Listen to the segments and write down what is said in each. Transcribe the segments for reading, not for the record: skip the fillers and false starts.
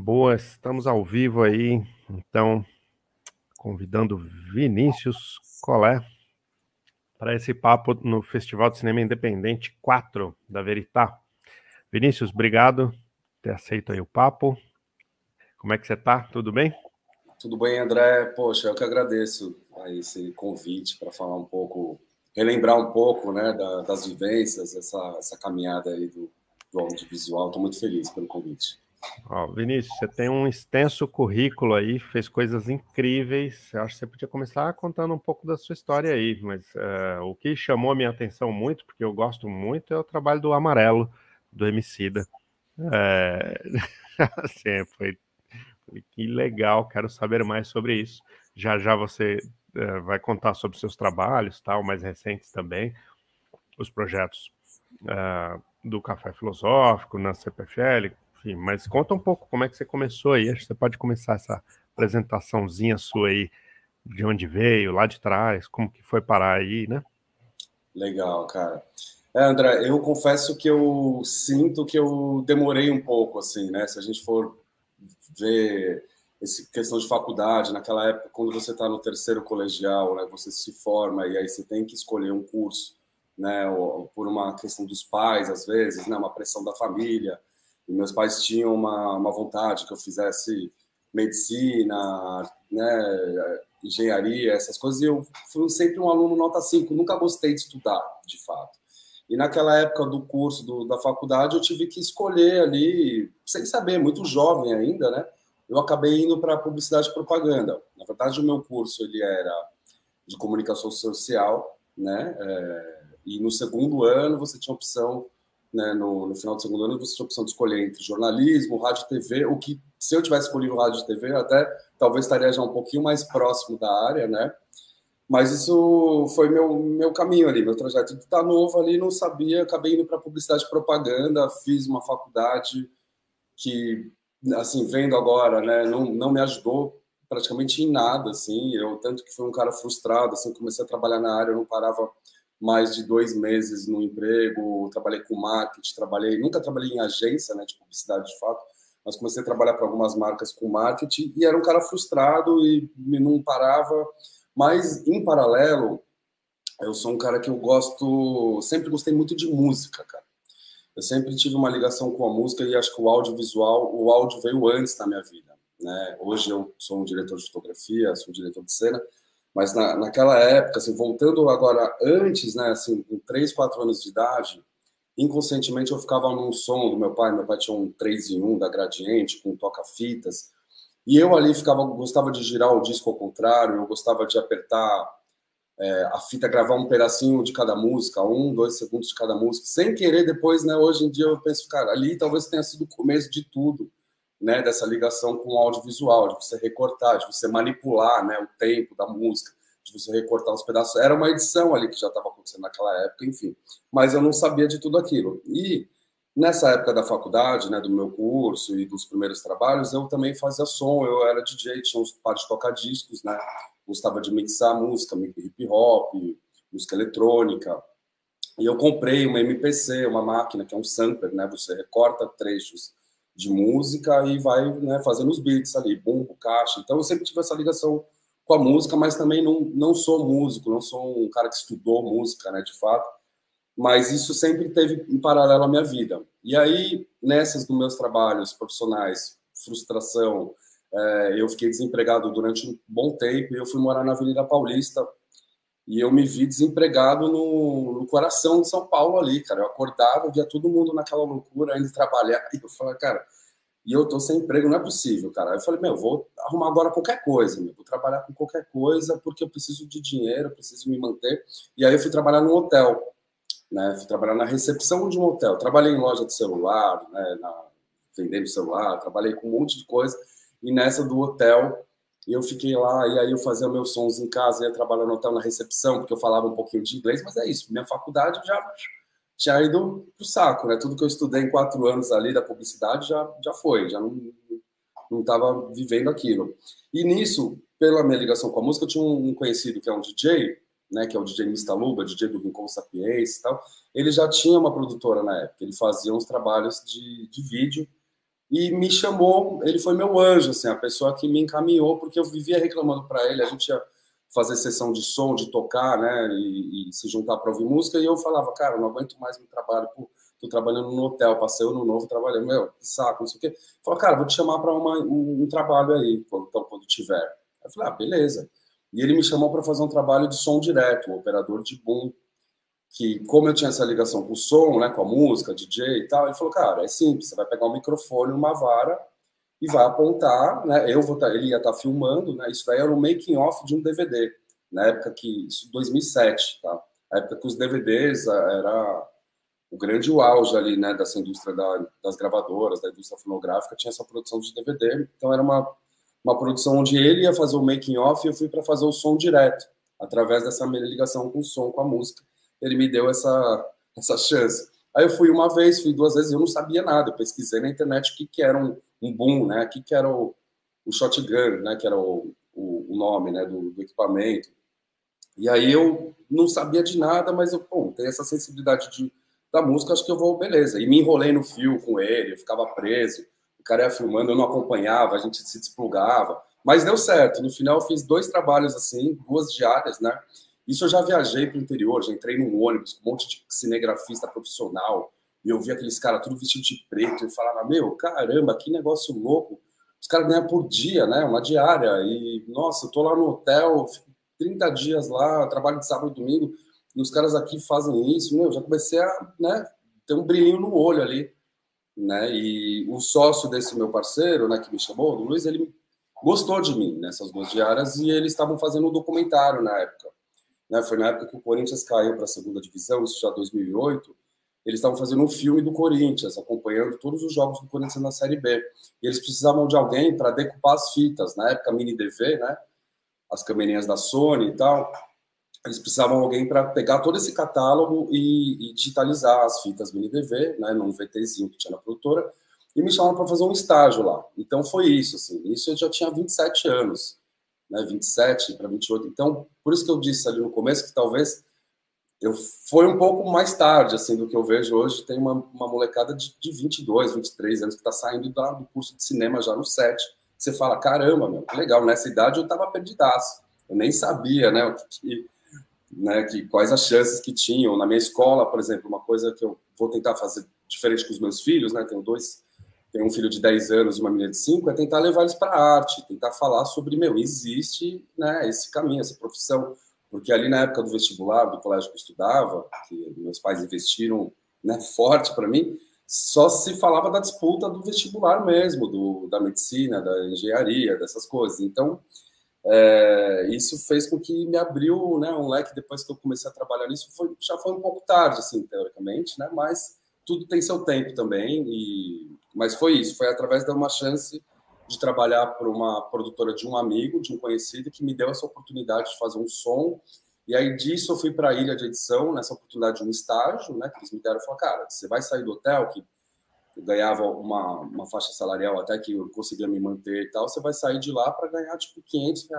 Boa, estamos ao vivo aí, então, convidando Vinícius Colé para esse papo no Festival de Cinema Independente 4 da Veritá. Vinícius, obrigado por ter aceito aí o papo. Como é que você tá? Tudo bem? Tudo bem, André? Poxa, eu que agradeço aí esse convite para falar um pouco, relembrar um pouco, né, das vivências, essa caminhada aí do audiovisual. Estou muito feliz pelo convite. Ó, Vinícius, você tem um extenso currículo aí, fez coisas incríveis. Eu acho que você podia começar contando um pouco da sua história aí, mas o que chamou a minha atenção muito, porque eu gosto muito, é o trabalho do Amarelo, do Emicida. É... assim, foi que legal, quero saber mais sobre isso. Já já você vai contar sobre seus trabalhos, tal, mais recentes também, os projetos do Café Filosófico, na CPFL, enfim, mas conta um pouco como é que você começou aí. Acho que você pode começar essa apresentaçãozinha sua aí, de onde veio, lá de trás, como que foi parar aí, né? Legal, cara. André, eu confesso que eu sinto que eu demorei um pouco, assim, né? Se a gente for ver essa questão de faculdade, naquela época, quando você está no terceiro colegial, né, você se forma e aí você tem que escolher um curso, né, ou por uma questão dos pais, às vezes, né, uma pressão da família. E meus pais tinham uma vontade que eu fizesse medicina, né, engenharia, essas coisas, e eu fui sempre um aluno nota 5, nunca gostei de estudar, de fato. E naquela época do curso da faculdade, eu tive que escolher ali, sem saber, muito jovem ainda, né? Eu acabei indo para publicidade e propaganda. Na verdade, o meu curso ele era de comunicação social, né? E no segundo ano você tinha opção, né? No final do segundo ano você tinha opção de escolher entre jornalismo, rádio e TV. O que, se eu tivesse escolhido rádio e TV, eu até talvez estaria já um pouquinho mais próximo da área, né? Mas isso foi meu caminho ali, meu trajeto de estar novo ali, não sabia, acabei indo para publicidade e propaganda, fiz uma faculdade que, assim, vendo agora, né, não me ajudou praticamente em nada, assim, eu tanto que fui um cara frustrado, assim, comecei a trabalhar na área, eu não parava mais de 2 meses no emprego, trabalhei com marketing, nunca trabalhei em agência, né, de publicidade de fato, mas comecei a trabalhar para algumas marcas com marketing e era um cara frustrado e não parava, mas em paralelo, eu sou um cara que eu gosto, sempre gostei muito de música, cara. Eu sempre tive uma ligação com a música e acho que o áudio veio antes na minha vida, né? Hoje eu sou um diretor de fotografia, sou um diretor de cena, mas naquela época, assim, voltando agora antes, né, assim, com 3, 4 anos de idade, inconscientemente eu ficava num som do meu pai tinha um 3 em 1 da Gradiente, com toca-fitas, e eu ali gostava de girar o disco ao contrário, eu gostava de apertar a fita, gravar um pedacinho de cada música, 1, 2 segundos de cada música, sem querer depois, né? Hoje em dia eu penso, cara, ali talvez tenha sido o começo de tudo, né? Dessa ligação com o audiovisual, de você recortar, de você manipular, né? O tempo da música, de você recortar os pedaços. Era uma edição ali que já estava acontecendo naquela época, enfim. Mas eu não sabia de tudo aquilo. E nessa época da faculdade, né? Do meu curso e dos primeiros trabalhos, eu também fazia som, eu era DJ, tinha uns par de toca-discos, né? Gostava de mixar música, hip hop, música eletrônica. E eu comprei uma MPC, uma máquina que é um sampler, né? Você recorta trechos de música e vai, né, fazendo os beats ali, bumbo, caixa. Então eu sempre tive essa ligação com a música, mas também não sou músico, não sou um cara que estudou música, né, de fato. Mas isso sempre teve em paralelo à minha vida. E aí, nessas dos meus trabalhos profissionais, frustração, eu fiquei desempregado durante um bom tempo e eu fui morar na Avenida Paulista e eu me vi desempregado no coração de São Paulo ali, cara. Eu acordava, via todo mundo naquela loucura, indo trabalhar, e eu falava, cara, e eu tô sem emprego, não é possível, cara. Aí eu falei, meu, vou arrumar agora qualquer coisa, meu. Vou trabalhar com qualquer coisa porque eu preciso de dinheiro, eu preciso me manter. E aí eu fui trabalhar num hotel, né? Fui trabalhar na recepção de um hotel. Trabalhei em loja de celular, né? Vendendo celular, trabalhei com um monte de coisa. E nessa do hotel, eu fiquei lá, e aí eu fazia meus sons em casa, ia trabalhar no hotel na recepção, porque eu falava um pouquinho de inglês, mas é isso, minha faculdade já tinha ido pro saco, né? Tudo que eu estudei em 4 anos ali da publicidade já foi, já não estava vivendo aquilo. E nisso, pela minha ligação com a música, eu tinha um conhecido que é um DJ, né, que é o DJ Mista Luba, DJ do Rincon Sapiens e tal. Ele já tinha uma produtora na época, ele fazia uns trabalhos de vídeo e me chamou, ele foi meu anjo, assim, a pessoa que me encaminhou, porque eu vivia reclamando para ele, a gente ia fazer sessão de som, de tocar, né, e se juntar para ouvir música, e eu falava, cara, eu não aguento mais meu trabalho, pô, tô trabalhando no hotel, passei ano novo trabalhando, meu, que saco, não sei o quê. Falei, cara, vou te chamar para um trabalho aí, então, quando tiver. Eu falei, ah, beleza. E ele me chamou para fazer um trabalho de som direto, um operador de boom, que, como eu tinha essa ligação com o som, né, com a música, DJ e tal, ele falou, cara, é simples, você vai pegar um microfone, uma vara, e vai apontar, né, ele ia estar filmando, né, isso daí era um making off de um DVD, na época que, isso 2007, tá? A época que os DVDs era o grande auge ali, né, dessa indústria das gravadoras, da indústria fonográfica, tinha essa produção de DVD, então era uma produção onde ele ia fazer o making off e eu fui para fazer o som direto, através dessa minha ligação com o som, com a música. Ele me deu essa chance. Aí eu fui uma vez, fui duas vezes, eu não sabia nada, eu pesquisei na internet o que era um boom, né, o que era o shotgun, né, que era o nome, né, do equipamento. E aí eu não sabia de nada, mas eu, pô, tenho essa sensibilidade da música, acho que eu vou, beleza. E me enrolei no fio com ele, eu ficava preso, o cara ia filmando, eu não acompanhava, a gente se desplugava. Mas deu certo, no final eu fiz 2 trabalhos assim, 2 diárias, né? Isso eu já viajei para o interior, já entrei num ônibus com um monte de cinegrafista profissional, e eu vi aqueles caras tudo vestido de preto, e eu falava, meu, caramba, que negócio louco. Os caras ganham por dia, né? Uma diária, e, nossa, eu tô lá no hotel, fico 30 dias lá, trabalho de sábado e domingo, e os caras aqui fazem isso, meu, já comecei a, né, ter um brilhinho no olho ali, né, e o sócio desse meu parceiro, né, que me chamou, o Luiz, ele gostou de mim nessas 2 diárias e eles estavam fazendo um documentário na época, né, foi na época que o Corinthians caiu para a segunda divisão, isso já 2008, eles estavam fazendo um filme do Corinthians, acompanhando todos os jogos do Corinthians na Série B, e eles precisavam de alguém para decupar as fitas, na época mini DV, né, as câmerinhas da Sony e tal, eles precisavam de alguém para pegar todo esse catálogo e digitalizar as fitas mini DV, né, num VTzinho que tinha na produtora, e me chamaram para fazer um estágio lá. Então foi isso, assim, isso eu já tinha 27 anos, né, 27 para 28. Então, por isso que eu disse ali no começo que talvez foi um pouco mais tarde, assim, do que eu vejo hoje. Tem uma molecada de 22, 23 anos que está saindo do curso de cinema já no set. Você fala, caramba, meu, que legal, nessa idade eu estava perdidaço. Eu nem sabia, né, quais as chances que tinham. Na minha escola, por exemplo, uma coisa que eu vou tentar fazer diferente com os meus filhos, né, tenho um filho de 10 anos e uma menina de 5, é tentar levar eles para a arte, tentar falar sobre, existe, né, esse caminho, essa profissão. Porque ali na época do vestibular, do colégio que eu estudava, que meus pais investiram, né, forte para mim, só se falava da disputa do vestibular mesmo, da medicina, da engenharia, dessas coisas. Então, isso fez com que me abriu, né, um leque. Depois que eu comecei a trabalhar nisso, já foi um pouco tarde, assim, teoricamente, né, mas tudo tem seu tempo também. Mas foi isso, foi através de uma chance de trabalhar por uma produtora de um amigo, de um conhecido, que me deu essa oportunidade de fazer um som. E aí disso eu fui para a ilha de edição, nessa oportunidade de um estágio, né, que eles me deram. Eu falei, cara, você vai sair do hotel, que eu ganhava uma faixa salarial até que eu conseguia me manter e tal, você vai sair de lá para ganhar tipo R$ 500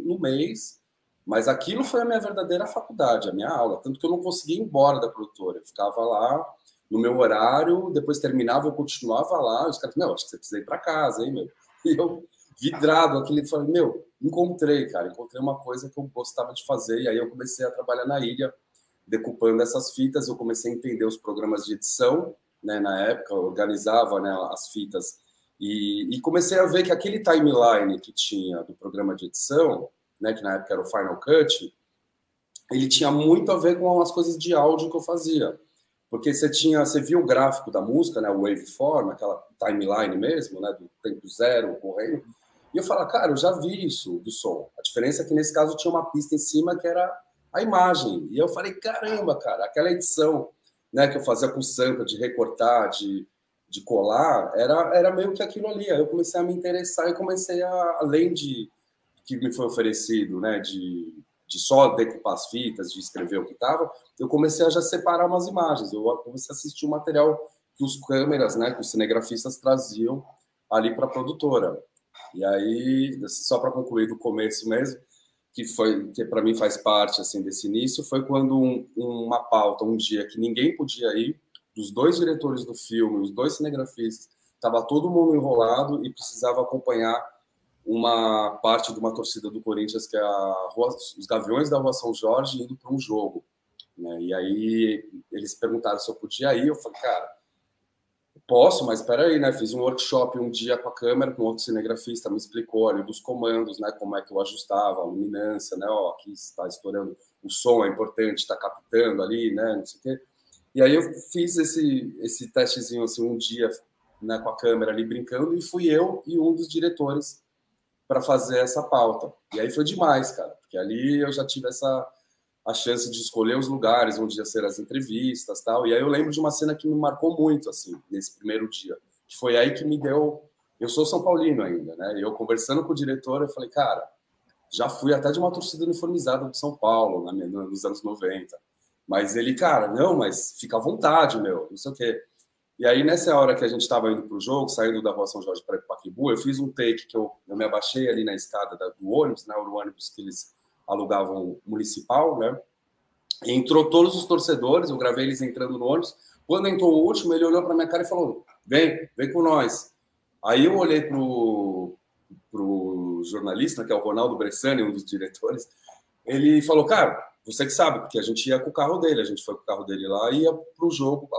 no mês. Mas aquilo foi a minha verdadeira faculdade, a minha aula. Tanto que eu não conseguia ir embora da produtora. Eu ficava lá no meu horário, depois terminava, eu continuava lá. Os caras, acho que você precisa ir para casa, hein, meu? E eu, vidrado, falei, encontrei uma coisa que eu gostava de fazer. E aí eu comecei a trabalhar na ilha, decupando essas fitas. Eu comecei a entender os programas de edição, né, na época, eu organizava, né, as fitas. E comecei a ver que aquele timeline que tinha do programa de edição, né, que na época era o Final Cut, ele tinha muito a ver com as coisas de áudio que eu fazia. Porque você via o gráfico da música, né, o waveform, aquela timeline mesmo, né, do tempo zero correndo, e eu falava, cara, eu já vi isso do som. A diferença é que nesse caso tinha uma pista em cima que era a imagem. E eu falei, caramba, cara, aquela edição, né, que eu fazia com sample, de recortar, de colar, era meio que aquilo ali. Aí eu comecei a me interessar e comecei além de que me foi oferecido, né, de só decupar as fitas, de escrever o que estava, eu comecei a já separar umas imagens. Eu comecei a assistir o material que os câmeras, né, que os cinegrafistas traziam ali para a produtora. E aí, só para concluir do começo mesmo, que para mim faz parte assim desse início, foi quando uma pauta, um dia que ninguém podia ir, dos 2 diretores do filme, os 2 cinegrafistas, estava todo mundo enrolado e precisava acompanhar uma parte de uma torcida do Corinthians, que é os Gaviões da Rua São Jorge, indo para um jogo, né? E aí eles perguntaram se eu podia ir, eu falei, cara, posso, mas espera aí, né? Fiz um workshop um dia com a câmera, com outro cinegrafista, me explicou ali dos comandos, né? Como é que eu ajustava a luminância, né? Ó, aqui está estourando o som, é importante, está captando ali, né? Não sei o quê. E aí eu fiz esse testezinho assim um dia, né? Com a câmera ali brincando, e fui eu e um dos diretores para fazer essa pauta. E aí foi demais, cara, porque ali eu já tive a chance de escolher os lugares onde ia ser as entrevistas, tal. E aí eu lembro de uma cena que me marcou muito, assim, nesse primeiro dia, que foi aí que me deu... Eu sou São Paulino ainda, né? E eu conversando com o diretor, eu falei, cara, já fui até de uma torcida uniformizada de São Paulo, né, nos anos 90. Mas ele, cara, não, mas fica à vontade, meu, não sei o quê. E aí, nessa hora que a gente estava indo para o jogo, saindo da Rua São Jorge para Pacaembu, eu fiz um take que eu me abaixei ali na escada do ônibus, né, o ônibus que eles alugavam municipal, né? E entrou todos os torcedores, eu gravei eles entrando no ônibus. Quando entrou o último, ele olhou para minha cara e falou: vem com nós. Aí eu olhei pro jornalista, que é o Ronaldo Bressani, um dos diretores. Ele falou: cara, você que sabe, porque a gente ia com o carro dele, a gente foi com o carro dele lá e ia pro jogo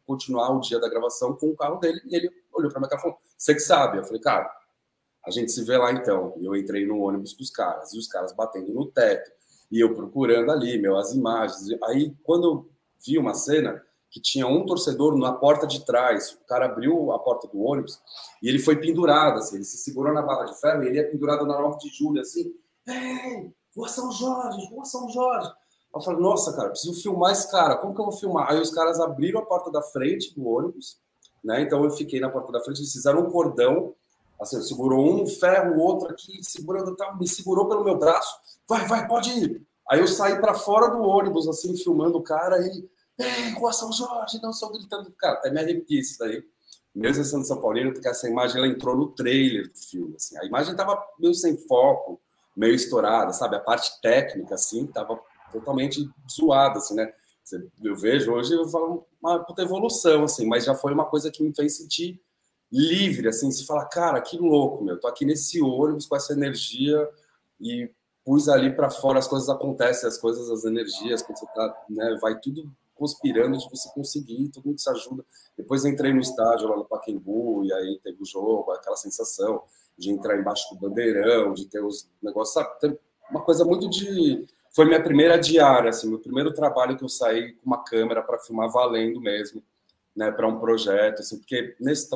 continuar o dia da gravação com o carro dele. E ele olhou para minha cara e falou: você que sabe. Eu falei: cara, a gente se vê lá então. E eu entrei no ônibus dos caras, e os caras batendo no teto, e eu procurando ali, as imagens. Aí, quando eu vi uma cena que tinha um torcedor na porta de trás, o cara abriu a porta do ônibus e ele foi pendurado, assim, ele se segurou na barra de ferro e ele ia pendurado na 9 de julho, assim, ei, Rua São Jorge, Rua São Jorge. Eu falei, nossa, cara, preciso filmar esse cara, como que eu vou filmar? Aí os caras abriram a porta da frente do ônibus, né? Então eu fiquei na porta da frente, eles fizeram um cordão, assim, segurou um ferro, o outro aqui, segurando, me segurou pelo meu braço, vai, pode ir. Aí eu saí para fora do ônibus, assim, filmando o cara e, ei, Rua São Jorge, não, só gritando, cara, até me arrepia isso daí. Mesmo sendo São Paulino, porque essa imagem ela entrou no trailer do filme, assim, a imagem tava meio sem foco, meio estourada, sabe? A parte técnica, assim, tava totalmente zoada, assim, né? Eu vejo hoje, eu falo uma puta evolução, assim, mas já foi uma coisa que me fez sentir livre, assim, se falar, cara, que louco, meu, tô aqui nesse ônibus com essa energia e pus ali para fora, as coisas acontecem, as coisas, as energias, quando você tá, né, vai tudo conspirando de você conseguir, todo mundo se ajuda. Depois entrei no estádio lá no Pacaembu, e aí teve o jogo, aquela sensação de entrar embaixo do bandeirão, de ter os negócios, sabe? Tem uma coisa muito de... Foi minha primeira diária, assim, meu primeiro trabalho que eu saí com uma câmera para filmar valendo mesmo, né, para um projeto, assim, porque nesse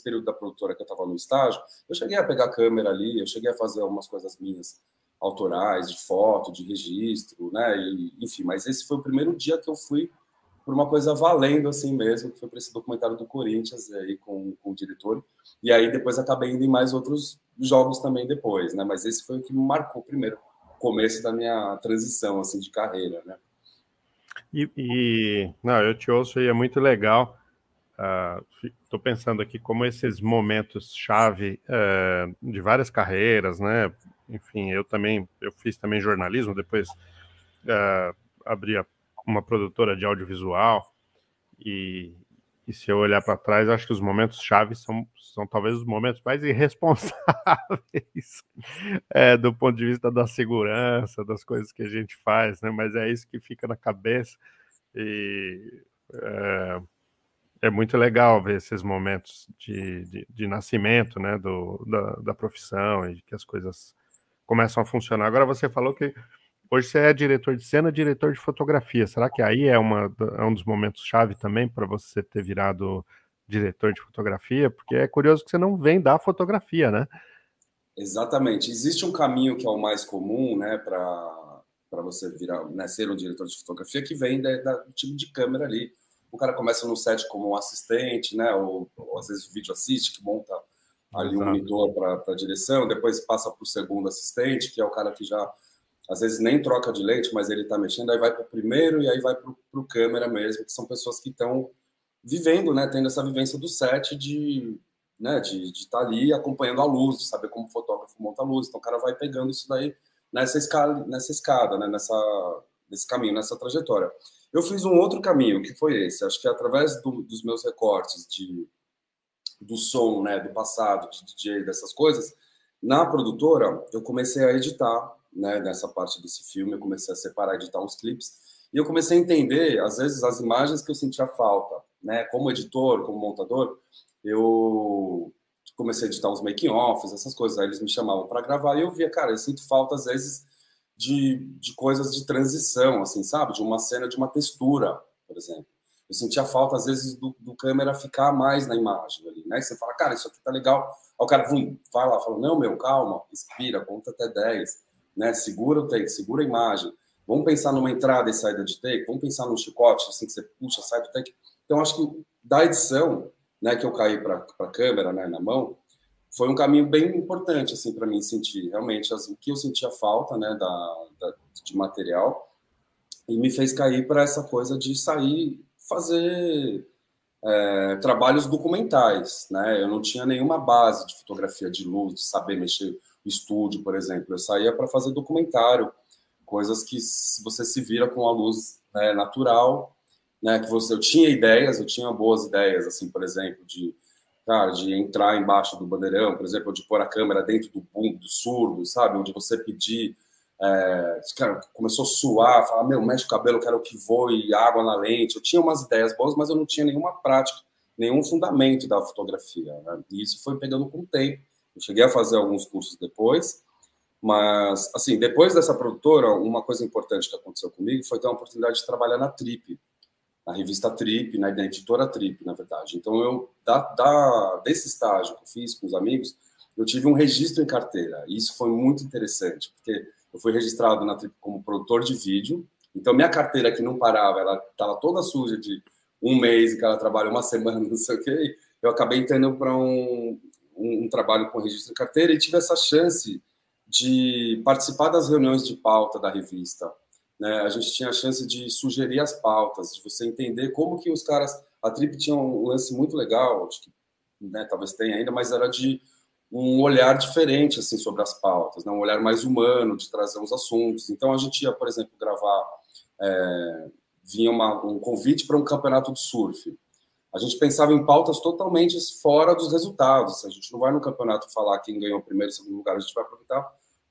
período da produtora que eu estava no estágio, eu cheguei a pegar a câmera ali, eu cheguei a fazer algumas coisas minhas autorais, de foto, de registro, né, e, enfim, mas esse foi o primeiro dia que eu fui por uma coisa valendo assim mesmo, que foi para esse documentário do Corinthians, aí com o diretor, e aí depois acabei indo em mais outros jogos também depois, né, mas esse foi o que me marcou primeiro, o começo da minha transição, assim, de carreira, né. Não, eu te ouço e é muito legal. Estou pensando aqui como esses momentos chave de várias carreiras, né? Enfim, eu fiz também jornalismo, depois abri uma produtora de audiovisual e se eu olhar para trás, acho que os momentos chave são talvez os momentos mais irresponsáveis do ponto de vista da segurança, das coisas que a gente faz, né? Mas é isso que fica na cabeça e é muito legal ver esses momentos de nascimento, né, da profissão e que as coisas começam a funcionar. Agora você falou que hoje você é diretor de cena, diretor de fotografia. Será que aí é um dos momentos-chave também para você ter virado diretor de fotografia? Porque é curioso que você não vem da fotografia, né? Exatamente. Existe um caminho que é o mais comum, né, para você virar, né, ser um diretor de fotografia, que vem do tipo de câmera ali. O cara começa no set como um assistente, né, ou às vezes o vídeo assiste, que monta ali um monitor para a direção, depois passa para o segundo assistente, que é o cara que já, às vezes, nem troca de lente, mas ele está mexendo, aí vai para o primeiro e aí vai para o câmera mesmo, que são pessoas que estão vivendo, né, tendo essa vivência do set né, de estar ali acompanhando a luz, de saber como o fotógrafo monta a luz. Então o cara vai pegando isso daí nessa escada, né, nesse caminho, nessa trajetória. Eu fiz um outro caminho, que foi esse. Acho que através dos meus recortes do som, né, do passado, de DJ, dessas coisas, na produtora eu comecei a editar, né, nessa parte desse filme, eu comecei a separar, editar uns clipes, e eu comecei a entender, às vezes, as imagens que eu sentia falta, né, como editor, como montador, eu comecei a editar uns making-offs, essas coisas, aí eles me chamavam para gravar, e eu via, cara, eu sinto falta, às vezes, de coisas de transição, assim, sabe, de uma cena, de uma textura, por exemplo. Eu sentia falta, às vezes, do câmera ficar mais na imagem ali, né? E você fala, cara, isso aqui tá legal. Aí o cara, vai lá, fala, não, meu, calma, respira, conta até 10, né? Segura o take, segura a imagem. Vamos pensar numa entrada e saída de take, vamos pensar num chicote, assim, que você puxa, sai do take. Então, acho que da edição, né, que eu caí para a câmera, né, na mão, foi um caminho bem importante, assim, para mim sentir realmente o que eu sentia falta, né, de material, e me fez cair para essa coisa de sair fazer trabalhos documentais, né? Eu não tinha nenhuma base de fotografia de luz, de saber mexer no estúdio, por exemplo. Eu saía para fazer documentário, coisas que você se vira com a luz, né, natural, né? Que eu tinha ideias, eu tinha boas ideias, assim, por exemplo, de entrar embaixo do bandeirão, por exemplo, de pôr a câmera dentro do bumbo, do surdo, sabe? Onde você pedir cara, começou a suar, falar, meu, mexe o cabelo, quero que voe água na lente. Eu tinha umas ideias boas, mas eu não tinha nenhuma prática, nenhum fundamento da fotografia, né? E isso foi pegando com o tempo. Eu cheguei a fazer alguns cursos depois, mas, assim, depois dessa produtora, uma coisa importante que aconteceu comigo foi ter a oportunidade de trabalhar na Trip, na revista Trip, na editora Trip, na verdade. Então, desse estágio que eu fiz com os amigos, eu tive um registro em carteira, e isso foi muito interessante, porque eu fui registrado na Trip como produtor de vídeo, então minha carteira que não parava, ela estava toda suja de um mês, e que ela trabalha uma semana, não sei o quê, eu acabei entrando para um trabalho com registro em carteira e tive essa chance de participar das reuniões de pauta da revista, né? A gente tinha a chance de sugerir as pautas, de você entender como que os caras... A Trip tinha um lance muito legal, acho que, né, talvez tenha ainda, mas era de um olhar diferente, assim, sobre as pautas, né? Um olhar mais humano de trazer os assuntos. Então, a gente ia, por exemplo, gravar... vinha um convite para um campeonato de surf. A gente pensava em pautas totalmente fora dos resultados. A gente não vai no campeonato falar quem ganhou o primeiro e segundo lugar, a gente vai aproveitar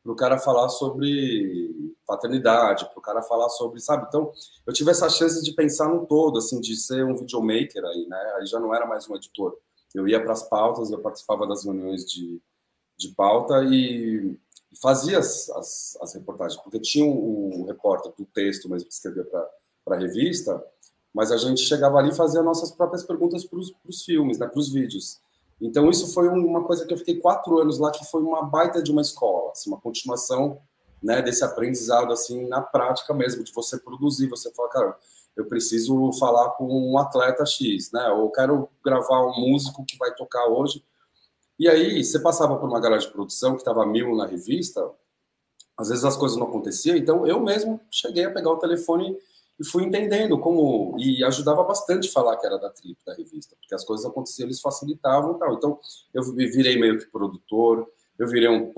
para o cara falar sobre paternidade, para o cara falar sobre, sabe? Então, eu tive essa chance de pensar no todo, assim, de ser um videomaker aí, né? Aí já não era mais um editor. Eu ia para as pautas, eu participava das reuniões de pauta e fazia as reportagens, porque tinha o repórter do texto mesmo que escrevia para a revista, mas a gente chegava ali e fazia nossas próprias perguntas para os filmes, né, para os vídeos. Então, isso foi uma coisa que eu fiquei 4 anos lá, que foi uma baita de uma escola, assim, uma continuação, né, desse aprendizado, assim, na prática mesmo, de você produzir, você fala, cara, eu preciso falar com um atleta X, né, ou eu quero gravar um músico que vai tocar hoje. E aí, você passava por uma garagem de produção que estava 1000 na revista, às vezes as coisas não aconteciam, então eu mesmo cheguei a pegar o telefone e fui entendendo como... E ajudava bastante falar que era da Trip, da revista, porque as coisas aconteciam, eles facilitavam e tal. Então, eu me virei meio que produtor, eu virei um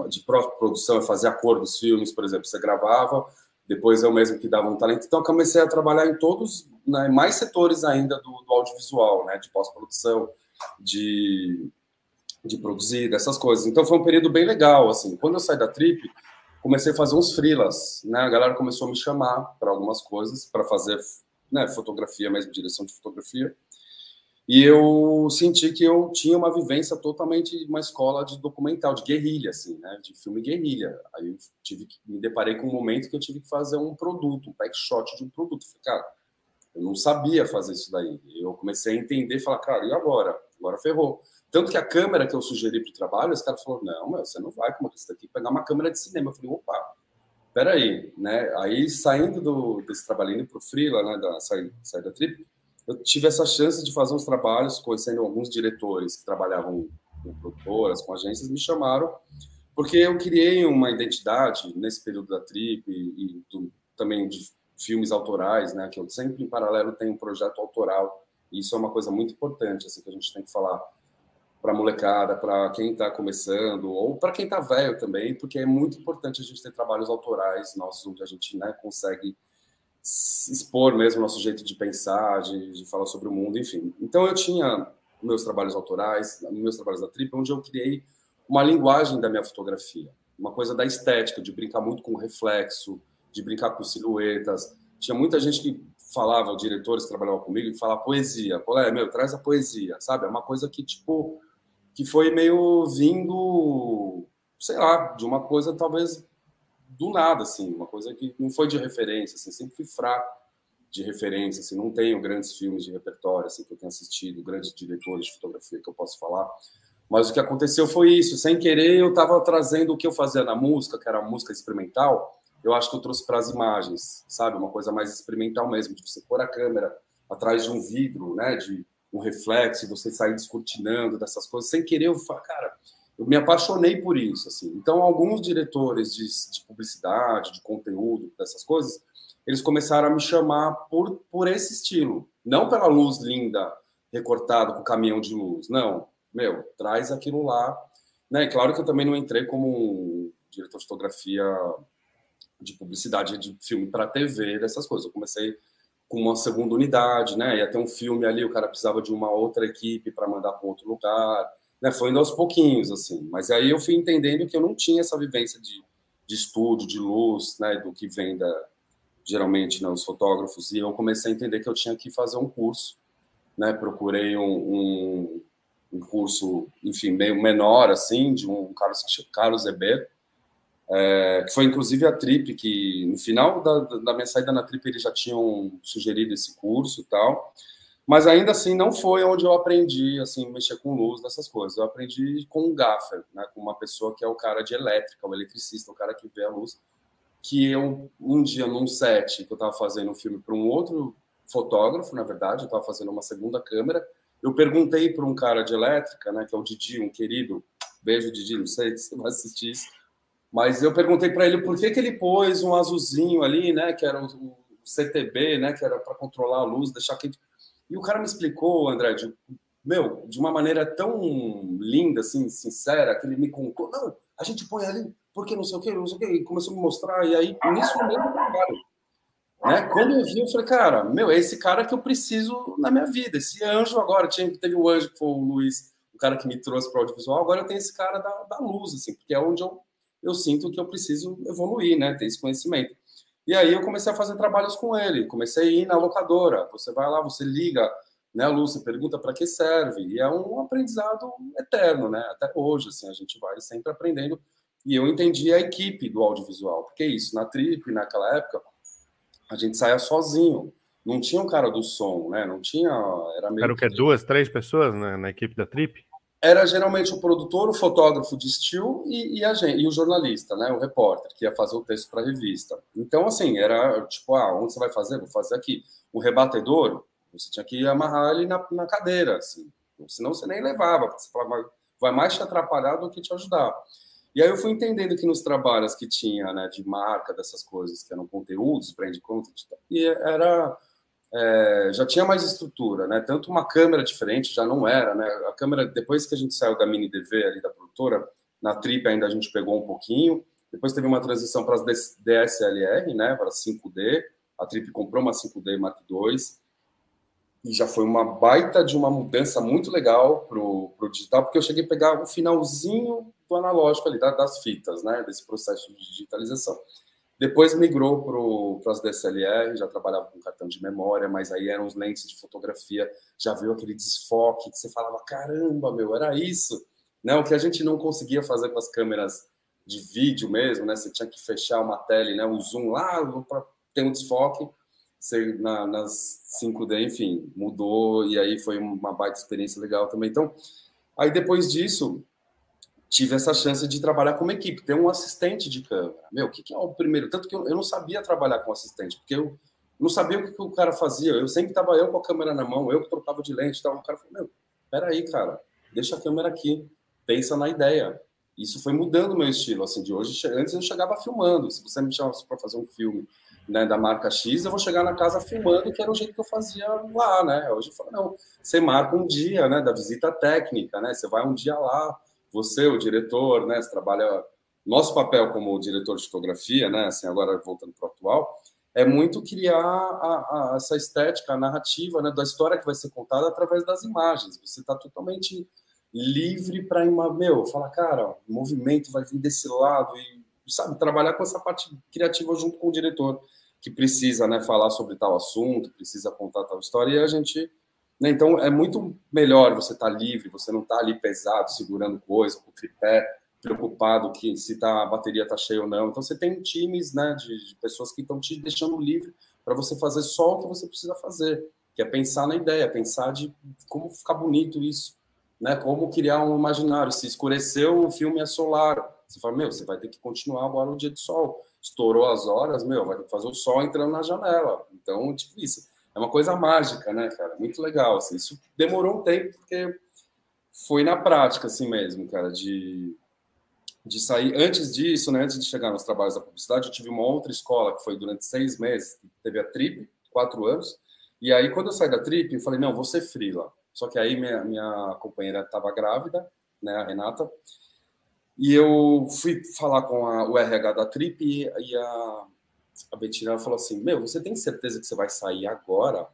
de produção, eu fazia a cor dos filmes, por exemplo, você gravava, depois eu mesmo que dava um talento. Então, eu comecei a trabalhar em todos, né, mais setores ainda do audiovisual, né, de pós-produção, de produzir, dessas coisas. Então, foi um período bem legal, assim. Quando eu saí da Trip, comecei a fazer uns freelas, né? A galera começou a me chamar para algumas coisas, para fazer, né, fotografia mesmo, direção de fotografia. E eu senti que eu tinha uma vivência totalmente de uma escola de documental, de guerrilha, assim, né? De filme guerrilha. Aí eu me deparei com um momento que eu tive que fazer um produto, um pack shot de um produto. Falei, cara, eu não sabia fazer isso daí. Eu comecei a entender, falar, cara, e agora? Agora ferrou. Tanto que a câmera que eu sugeri para o trabalho, os caras falaram, não, meu, você não vai como isso daqui, pegar uma câmera de cinema. Eu falei, opa, peraí, né? Aí, saindo desse trabalhinho para o freela, né, sair da Trip, eu tive essa chance de fazer uns trabalhos, conhecendo alguns diretores que trabalhavam com produtoras, com agências, me chamaram, porque eu criei uma identidade nesse período da Trip também de filmes autorais, né, que eu sempre, em paralelo, tenho um projeto autoral, e isso é uma coisa muito importante, assim, que a gente tem que falar para a molecada, para quem está começando, ou para quem está velho também, porque é muito importante a gente ter trabalhos autorais nossos, onde a gente, né, consegue expor mesmo o nosso jeito de pensar, de falar sobre o mundo, enfim. Então, eu tinha meus trabalhos autorais, meus trabalhos da Trip, onde eu criei uma linguagem da minha fotografia, uma coisa da estética, de brincar muito com reflexo, de brincar com silhuetas. Tinha muita gente que falava, diretores que trabalhavam comigo, que falava poesia. Meu, traz a poesia, sabe? É uma coisa que, tipo, que foi meio vindo, sei lá, de uma coisa talvez do nada, assim, uma coisa que não foi de referência, assim, sempre fui fraco de referência, assim, não tenho grandes filmes de repertório, assim, que eu tenho assistido, grandes diretores de fotografia que eu posso falar, mas o que aconteceu foi isso, sem querer eu estava trazendo o que eu fazia na música, que era música experimental, eu acho que eu trouxe para as imagens, sabe, uma coisa mais experimental mesmo, de você pôr a câmera atrás de um vidro, né, de um reflexo, e você sair descortinando dessas coisas, sem querer eu falo, cara, eu me apaixonei por isso, assim. Então, alguns diretores de publicidade, de conteúdo, dessas coisas, eles começaram a me chamar por esse estilo. Não pela luz linda, recortada com caminhão de luz. Não, meu, traz aquilo lá. Né? E claro que eu também não entrei como um diretor de fotografia de publicidade de filme para TV, dessas coisas. Eu comecei com uma segunda unidade, né? Ia ter um filme ali, o cara precisava de uma outra equipe para mandar para outro lugar. Né? Foi indo aos pouquinhos, assim. Mas aí eu fui entendendo que eu não tinha essa vivência de estúdio, de luz, né? Do que vem geralmente, né, os fotógrafos, e eu comecei a entender que eu tinha que fazer um curso, né? Procurei um curso, enfim, meio menor, assim, de um Carlos Eber, que foi inclusive a Trip, que no final da minha saída na Trip eles já tinham sugerido esse curso e tal, mas ainda assim não foi onde eu aprendi, assim, mexer com luz, dessas coisas. Eu aprendi com um gaffer, né, com uma pessoa que é o cara de elétrica, o eletricista, o cara que vê a luz, que eu, um dia, num set, que eu estava fazendo um filme para um outro fotógrafo, na verdade, eu estava fazendo uma segunda câmera, eu perguntei para um cara de elétrica, né, que é o Didi, um querido, beijo, Didi, não sei se você vai assistir isso, mas eu perguntei para ele por que ele pôs um azulzinho ali, né, que era o CTB, né, que era para controlar a luz, deixar quente. E o cara me explicou, André, de uma maneira tão linda, assim, sincera, que ele me contou, não, a gente põe ali, porque não sei o quê, e começou a me mostrar, e aí, nisso mesmo trabalho. Né? Quando eu vi, eu falei, cara, meu, é esse cara que eu preciso na minha vida, esse anjo agora, teve o anjo que foi o Luiz, o cara que me trouxe para o audiovisual, agora eu tenho esse cara da luz, assim, porque é onde eu sinto que eu preciso evoluir, né, ter esse conhecimento. E aí eu comecei a fazer trabalhos com ele, comecei a ir na locadora, você vai lá, você liga, né, a luz, você pergunta para que serve, e é um aprendizado eterno, né, até hoje, assim, a gente vai sempre aprendendo, e eu entendi a equipe do audiovisual, porque é isso, na Trip, naquela época, a gente saía sozinho, não tinha um cara do som, né, não tinha, era meio... Era o quê? 2, 3 pessoas na equipe da Trip? Era geralmente o produtor, o fotógrafo de estilo e o jornalista, né, o repórter, que ia fazer o texto para a revista. Então, assim, era tipo, onde você vai fazer? Vou fazer aqui. O rebatedor, você tinha que amarrar ele na cadeira, assim, senão você nem levava, porque você falava, vai mais te atrapalhar do que te ajudar. E aí eu fui entendendo que nos trabalhos que tinha, né, de marca, dessas coisas, que eram conteúdos, brand content, e já tinha mais estrutura, né? Tanto uma câmera diferente, já não era, né? A câmera, depois que a gente saiu da mini DV ali da produtora, na Trip ainda a gente pegou um pouquinho, depois teve uma transição para as DSLR, né? Para 5D, a Trip comprou uma 5D Mark II, e já foi uma baita de uma mudança muito legal pro digital, porque eu cheguei a pegar o finalzinho do analógico ali, das fitas, né? Desse processo de digitalização. Depois migrou para as DSLR, já trabalhava com cartão de memória, mas aí eram os lentes de fotografia, já veio aquele desfoque que você falava, caramba, meu, era isso. Né? O que a gente não conseguia fazer com as câmeras de vídeo mesmo, né? Você tinha que fechar uma tele, né? O zoom lá para ter um desfoque. Você, nas 5D, enfim, mudou, e aí foi uma baita experiência legal também. Então, aí depois disso, tive essa chance de trabalhar como equipe, ter um assistente de câmera. Meu, o que é o primeiro? Tanto que eu não sabia trabalhar com assistente, porque eu não sabia o que o cara fazia. Eu sempre estava eu com a câmera na mão, eu que trocava de lente e tal. O cara falou, meu, peraí, cara, deixa a câmera aqui, pensa na ideia. Isso foi mudando o meu estilo, assim, de hoje. Antes eu chegava filmando. Se você me chamasse para fazer um filme, né, da marca X, eu vou chegar na casa filmando, que era o jeito que eu fazia lá, né? Hoje eu falo, não, você marca um dia, né, da visita técnica, né? Você vai um dia lá, você, o diretor, né? Você trabalha... Nosso papel como diretor de fotografia, né? Assim, agora voltando para o atual, é muito criar essa estética, a narrativa, né, da história que vai ser contada através das imagens. Você está totalmente livre para, falar, cara, o movimento vai vir desse lado e, sabe, trabalhar com essa parte criativa junto com o diretor, que precisa, né, falar sobre tal assunto, precisa contar tal história, e a gente... Né, então, é muito melhor você estar livre, você não estar ali pesado, segurando coisa, com o tripé, preocupado que se a bateria está cheia ou não. Então, você tem times, né, de pessoas que estão te deixando livre para você fazer só o que você precisa fazer, que é pensar na ideia, pensar de como ficar bonito isso, né, como criar um imaginário. Se escureceu, o filme é solar. Você fala, você vai ter que continuar agora o dia de sol. Estourou as horas, vai ter que fazer o sol entrando na janela. Então, tipo isso. É uma coisa mágica, né, cara? Muito legal. Assim. Isso demorou um tempo, porque foi na prática, assim mesmo, cara, de sair. Antes disso, né, antes de chegar nos trabalhos da publicidade, eu tive uma outra escola que foi durante 6 meses, que teve a Trip, 4 anos. E aí, quando eu saí da Trip, eu falei, não, vou ser freela. Só que aí minha companheira estava grávida, né, a Renata, e eu fui falar com o RH da Trip e a Betina falou assim, você tem certeza que você vai sair agora?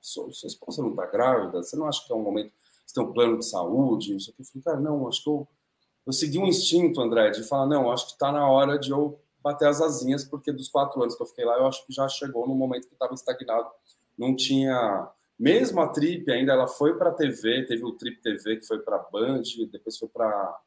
Sua esposa não está grávida? Você não acha que é um momento, você tem um plano de saúde? Não sei o que. Eu falei, cara, não, acho que eu segui um instinto, André, de falar, não, acho que está na hora de eu bater as asinhas, porque dos 4 anos que eu fiquei lá, eu acho que já chegou no momento que estava estagnado. Não tinha... Mesmo a Trip ainda, ela foi para a TV, teve o Trip TV, que foi para a Band, depois foi para...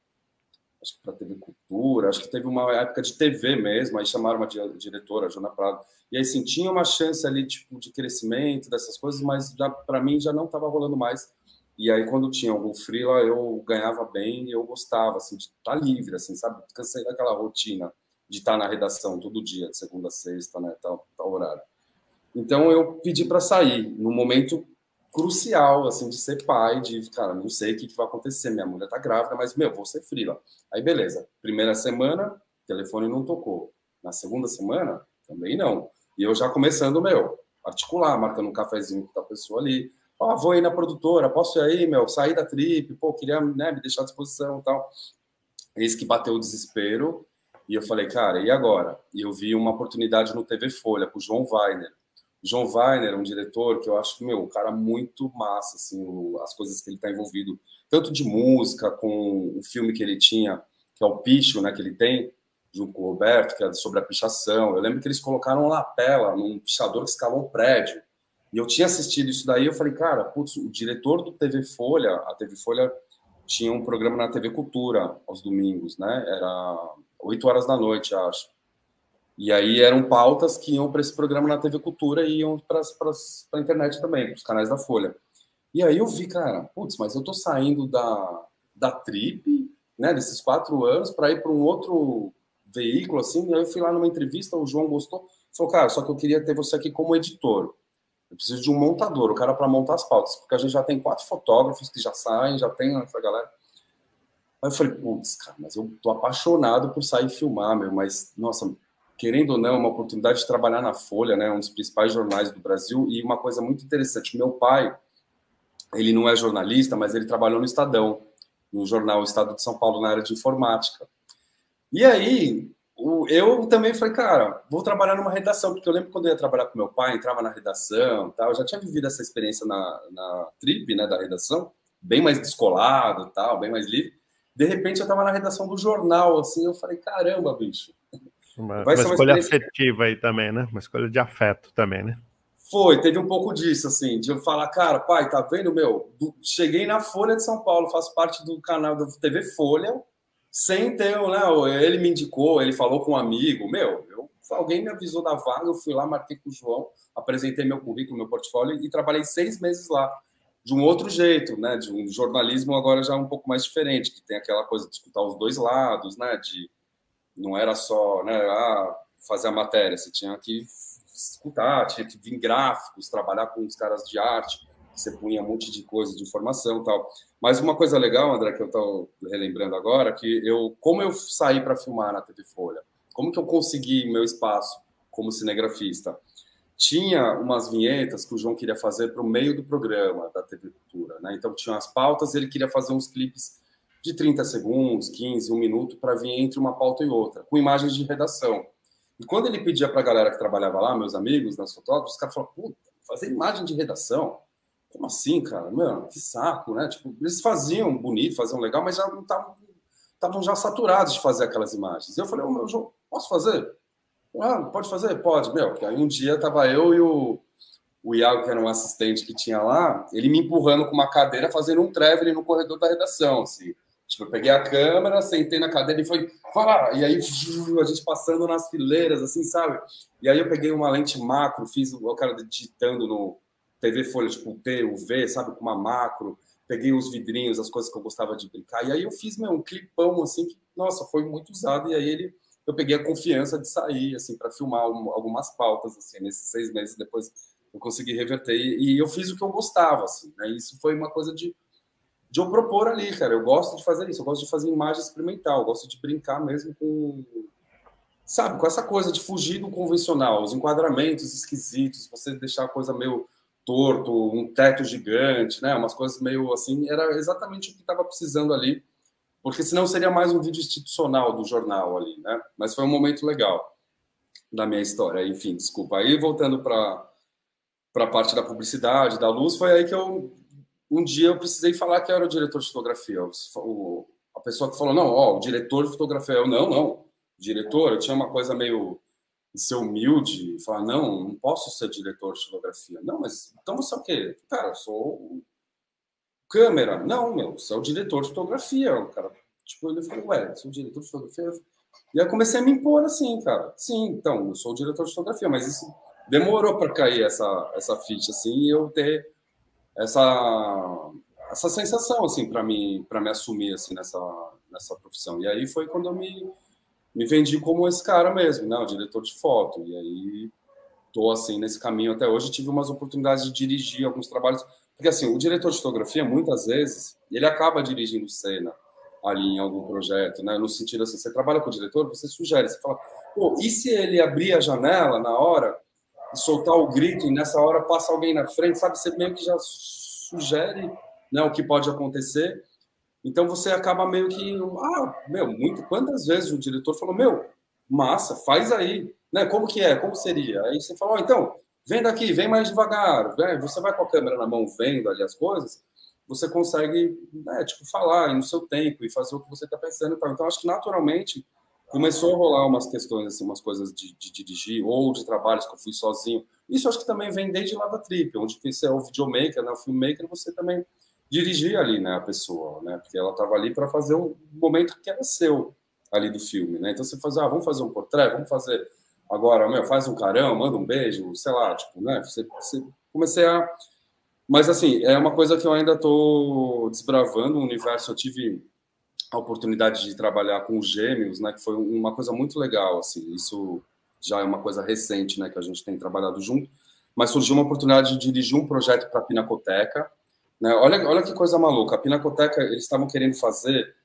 acho que para TV Cultura, acho que teve uma época de TV mesmo, aí chamaram uma diretora, a Jona Prado, e aí sim, tinha uma chance ali, tipo, de crescimento, dessas coisas, mas para mim já não estava rolando mais. E aí, quando tinha algum freela, eu ganhava bem e eu gostava, assim, de estar livre, assim, sabe? Cansei daquela rotina de estar na redação todo dia, de segunda a sexta, né, tal horário. Então, eu pedi para sair, no momento crucial, assim, de ser pai, de, cara, não sei o que vai acontecer, minha mulher tá grávida, mas, vou ser freela. Aí, beleza. Primeira semana, o telefone não tocou. Na segunda semana, também não. E eu já começando, articular, marcando um cafezinho com a pessoa ali. Vou ir na produtora, posso ir aí, sair da Trip, queria, né, me deixar à disposição e tal. Eis que bateu o desespero, e eu falei, cara, e agora? E eu vi uma oportunidade no TV Folha, com o João Weiner. João Weiner é um diretor que eu acho, um cara muito massa, assim, as coisas que ele está envolvido, tanto de música, com o filme que ele tinha, que é o Picho, né, que ele tem, junto com o Roberto, que é sobre a pichação. Eu lembro que eles colocaram uma lapela num pichador que escalou um prédio. E eu tinha assistido isso daí, eu falei, cara, putz, o diretor do TV Folha, a TV Folha tinha um programa na TV Cultura, aos domingos, né, era 8 horas da noite, acho. E aí eram pautas que iam para esse programa na TV Cultura e iam para a internet também, para os canais da Folha. E aí eu vi, cara, putz, mas eu tô saindo da Trip, né, desses 4 anos, para ir para um outro veículo, assim. E aí eu fui lá numa entrevista, o João gostou, falou, cara, só que eu queria ter você aqui como editor. Eu preciso de um montador, o cara para montar as pautas, porque a gente já tem 4 fotógrafos que já saem, já tem essa galera. Aí eu falei, putz, cara, mas eu tô apaixonado por sair e filmar, mas, nossa, querendo ou não, uma oportunidade de trabalhar na Folha, né, um dos principais jornais do Brasil, e uma coisa muito interessante, meu pai, ele não é jornalista, mas ele trabalhou no Estadão, no jornal Estado de São Paulo, na área de informática. E aí, eu também falei, cara, vou trabalhar numa redação, porque eu lembro quando eu ia trabalhar com meu pai, entrava na redação, tal, eu já tinha vivido essa experiência na Trip, né, da redação, bem mais descolado, tal, bem mais livre. De repente, eu estava na redação do jornal, assim, eu falei, caramba, bicho. Uma escolha afetiva aí também, né? Uma escolha de afeto também, né? Teve um pouco disso, assim, de eu falar, cara, pai, tá vendo, cheguei na Folha de São Paulo, faço parte do canal da TV Folha, sem ter, né, ele me indicou, ele falou com um amigo, alguém me avisou da vaga, eu fui lá, marquei com o João, apresentei meu currículo, meu portfólio e trabalhei 6 meses lá, de um outro jeito, né, de um jornalismo agora já um pouco mais diferente, que tem aquela coisa de escutar os dois lados, né, não era só, né, fazer a matéria, você tinha que escutar, tinha que vir gráficos, trabalhar com os caras de arte, você punha um monte de coisa, de informação e tal. Mas uma coisa legal, André, que eu estou relembrando agora, que como eu saí para filmar na TV Folha, como que eu consegui meu espaço como cinegrafista? Tinha umas vinhetas que o João queria fazer para o meio do programa da TV Cultura, né? Então tinha as pautas, ele queria fazer uns clipes de 30 segundos, 15, 1 minuto, para vir entre uma pauta e outra, com imagens de redação. E quando ele pedia para a galera que trabalhava lá, meus amigos, meus fotógrafos, os caras falavam, puta, fazer imagem de redação? Como assim, cara? Mano, que saco, né? Tipo, eles faziam bonito, faziam legal, mas já não estavam já saturados de fazer aquelas imagens. E eu falei, meu João, posso fazer? Ah, pode fazer? Pode, meu. Aí um dia tava eu e o Iago, que era um assistente que tinha lá, ele me empurrando com uma cadeira, fazendo um traveling no corredor da redação, assim. Tipo, eu peguei a câmera, sentei na cadeira e foi... E aí, a gente passando nas fileiras, assim, sabe? E aí eu peguei uma lente macro, fiz o cara digitando no TV Folha, tipo, o T, o V, sabe? Com uma macro. Peguei os vidrinhos, as coisas que eu gostava de brincar. E aí eu fiz, um clipão, assim, que, nossa, foi muito usado. E aí eu peguei a confiança de sair, assim, para filmar algumas pautas, assim, nesses 6 meses depois eu consegui reverter. E eu fiz o que eu gostava, assim, né? Isso foi uma coisa de eu propor ali, cara. Eu gosto de fazer isso, eu gosto de fazer imagem experimental, eu gosto de brincar mesmo com, sabe, com essa coisa de fugir do convencional, os enquadramentos esquisitos, você deixar a coisa meio torto, um teto gigante, né? Umas coisas meio assim, era exatamente o que estava precisando ali, porque senão seria mais um vídeo institucional do jornal ali, né? Mas foi um momento legal da minha história, enfim, desculpa. Aí voltando para a parte da publicidade, da luz, foi aí que um dia eu precisei falar que eu era o diretor de fotografia. A pessoa que falou, não, o diretor de fotografia. Eu, não. Diretor, eu tinha uma coisa meio de ser humilde, falar, não posso ser diretor de fotografia. Não, mas então você é o quê? Cara, eu sou câmera. Não, você é o diretor de fotografia. O cara, tipo, ele falou, ué, sou o diretor de fotografia? E aí eu comecei a me impor assim, cara. Sim, então, eu sou o diretor de fotografia, mas isso demorou para cair essa ficha, assim, e eu ter essa sensação assim para me assumir assim nessa profissão. E aí foi quando eu me vendi como esse cara mesmo, né, o diretor de foto. E aí tô assim nesse caminho até hoje. Tive umas oportunidades de dirigir alguns trabalhos, porque assim, o diretor de fotografia muitas vezes ele acaba dirigindo cena ali em algum projeto, né, no sentido assim, você trabalha com o diretor, você sugere, você fala, pô, e se ele abrir a janela na hora e soltar o grito, e nessa hora passa alguém na frente, sabe? Você meio que já sugere, né, o que pode acontecer. Então você acaba meio que... quantas vezes o diretor falou, massa, faz aí. Né? Como que é? Como seria? Aí você fala, então, vem daqui, vem mais devagar. Você vai com a câmera na mão vendo ali as coisas, você consegue, né, tipo, falar no seu tempo e fazer o que você está pensando. Então, acho que naturalmente começou a rolar umas questões, assim, umas coisas de dirigir ou de trabalhos que eu fui sozinho. Isso acho que também vem desde lá da Trip, onde você é o videomaker, né, o filmmaker, você também dirigia ali, né, a pessoa, né, porque ela estava ali para fazer um momento que era seu ali do filme, né. Então você fazia, vamos fazer um portrait, vamos fazer agora, faz um carão, manda um beijo, sei lá, tipo, né, você comecei a... Mas assim, é uma coisa que eu ainda estou desbravando o universo. Eu tive a oportunidade de trabalhar com os Gêmeos, né, que foi uma coisa muito legal, assim, isso já é uma coisa recente, né, que a gente tem trabalhado junto, mas surgiu uma oportunidade de dirigir um projeto para a Pinacoteca, né, olha que coisa maluca, a Pinacoteca, eles estavam querendo fazer,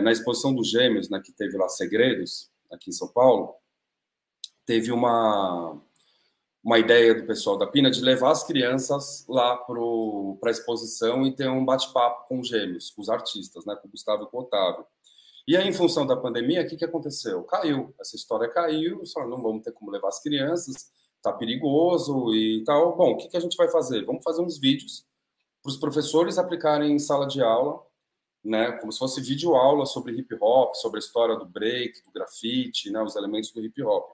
na exposição dos Gêmeos, né, que teve lá Segredos, aqui em São Paulo, teve uma ideia do pessoal da Pina de levar as crianças lá para a exposição e ter um bate-papo com os Gêmeos, com os artistas, né, com o Gustavo e com o Otávio. E aí, em função da pandemia, o que aconteceu? Caiu, essa história caiu, só não vamos ter como levar as crianças, tá perigoso e tal. Bom, o que a gente vai fazer? Vamos fazer uns vídeos para os professores aplicarem em sala de aula, né, como se fosse vídeo aula sobre hip hop, sobre a história do break, do grafite, né, os elementos do hip hop.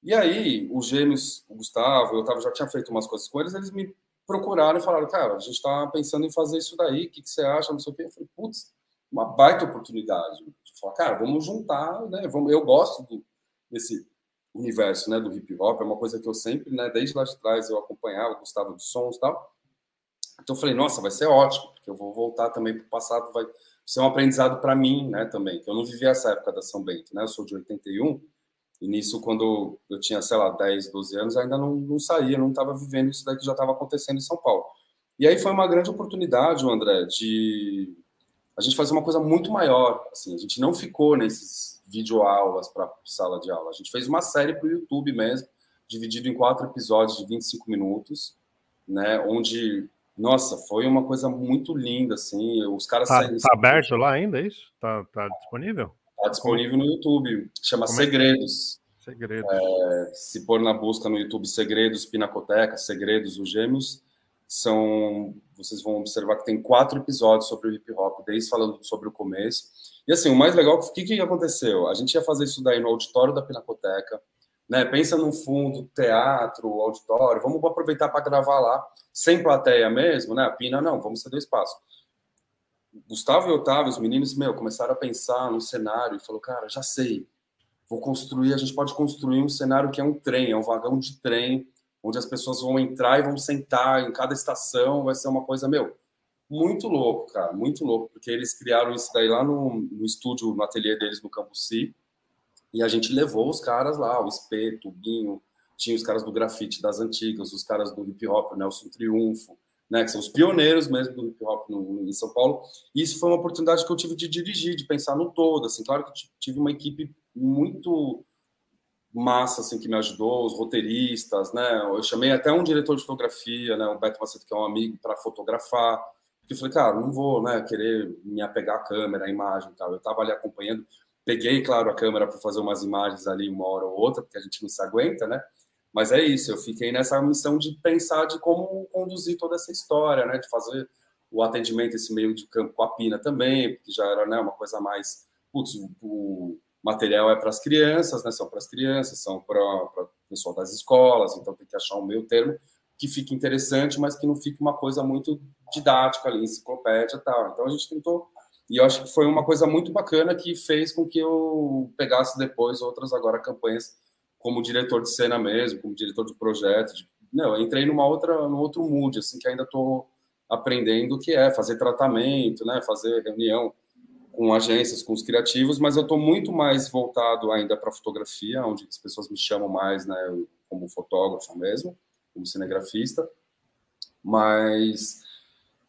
E aí, os Gêmeos, o Gustavo, o Otávio já tinha feito umas coisas com eles me procuraram e falaram, cara, a gente está pensando em fazer isso daí, o que você acha, não sei o quê. Eu falei, putz, uma baita oportunidade. Eu falei, cara, vamos juntar, né? Eu gosto desse universo, né, do hip hop, é uma coisa que eu sempre, né, desde lá de trás, eu acompanhava, gostava dos sons e tal. Então eu falei, nossa, vai ser ótimo, porque eu vou voltar também para o passado, vai ser um aprendizado para mim, né, também, que eu não vivi essa época da São Bento, né, eu sou de 81, e nisso, quando eu tinha, sei lá, 10, 12 anos, ainda não saía, não estava vivendo isso daí que já estava acontecendo em São Paulo. E aí foi uma grande oportunidade, André, de a gente fazer uma coisa muito maior. Assim, a gente não ficou nesses videoaulas para sala de aula. A gente fez uma série para o YouTube mesmo, dividido em 4 episódios de 25 minutos, né, onde, nossa, foi uma coisa muito linda, assim, os caras... Tá aberto lá ainda, isso? Tá disponível? Está disponível no YouTube, chama Segredos. Segredos. Se pôr na busca no YouTube Segredos, Pinacoteca, Segredos, os Gêmeos, vocês vão observar que tem 4 episódios sobre o hip hop, desde falando sobre o começo. E assim, o mais legal, o que aconteceu? A gente ia fazer isso daí no auditório da Pinacoteca, né? Pensa num fundo, teatro, auditório, vamos aproveitar para gravar lá, sem plateia mesmo, né? A Pina, não, vamos ceder espaço. Gustavo e Otávio, os meninos, começaram a pensar no cenário e falou, cara, já sei, a gente pode construir um cenário que é um trem, é um vagão de trem, onde as pessoas vão entrar e vão sentar em cada estação, vai ser uma coisa, muito louco, cara, muito louco, porque eles criaram isso daí lá no estúdio, no ateliê deles no Campo Si, e a gente levou os caras lá, o Espeto, o Binho, tinha os caras do grafite das antigas, os caras do hip hop, o Nelson Triunfo, né, que são os pioneiros mesmo do hip hop em São Paulo, e isso foi uma oportunidade que eu tive de dirigir, de pensar no todo, assim, claro que eu tive uma equipe muito massa, assim, que me ajudou, os roteiristas, né, eu chamei até um diretor de fotografia, né, o Beto Macedo, que é um amigo, para fotografar, porque eu falei, cara, não vou, né, querer me apegar à câmera, à imagem e tal, eu estava ali acompanhando, peguei, claro, a câmera para fazer umas imagens ali uma hora ou outra, porque a gente não se aguenta, né, mas é isso, eu fiquei nessa missão de pensar de como conduzir toda essa história, né, de fazer o atendimento, esse meio de campo com a Pina também, porque já era, né, uma coisa mais, putz, o material é para as crianças, né, são para as crianças, são para o pessoal das escolas, então tem que achar um meio termo que fique interessante, mas que não fique uma coisa muito didática ali, enciclopédia e tal. Então a gente tentou, e eu acho que foi uma coisa muito bacana que fez com que eu pegasse depois outras agora campanhas como diretor de cena mesmo, como diretor de projeto. Não, eu entrei num outro mood, assim, que ainda estou aprendendo, que é fazer tratamento, né, fazer reunião com agências, com os criativos, mas eu estou muito mais voltado ainda para fotografia, onde as pessoas me chamam mais, né, como fotógrafo mesmo, como cinegrafista, mas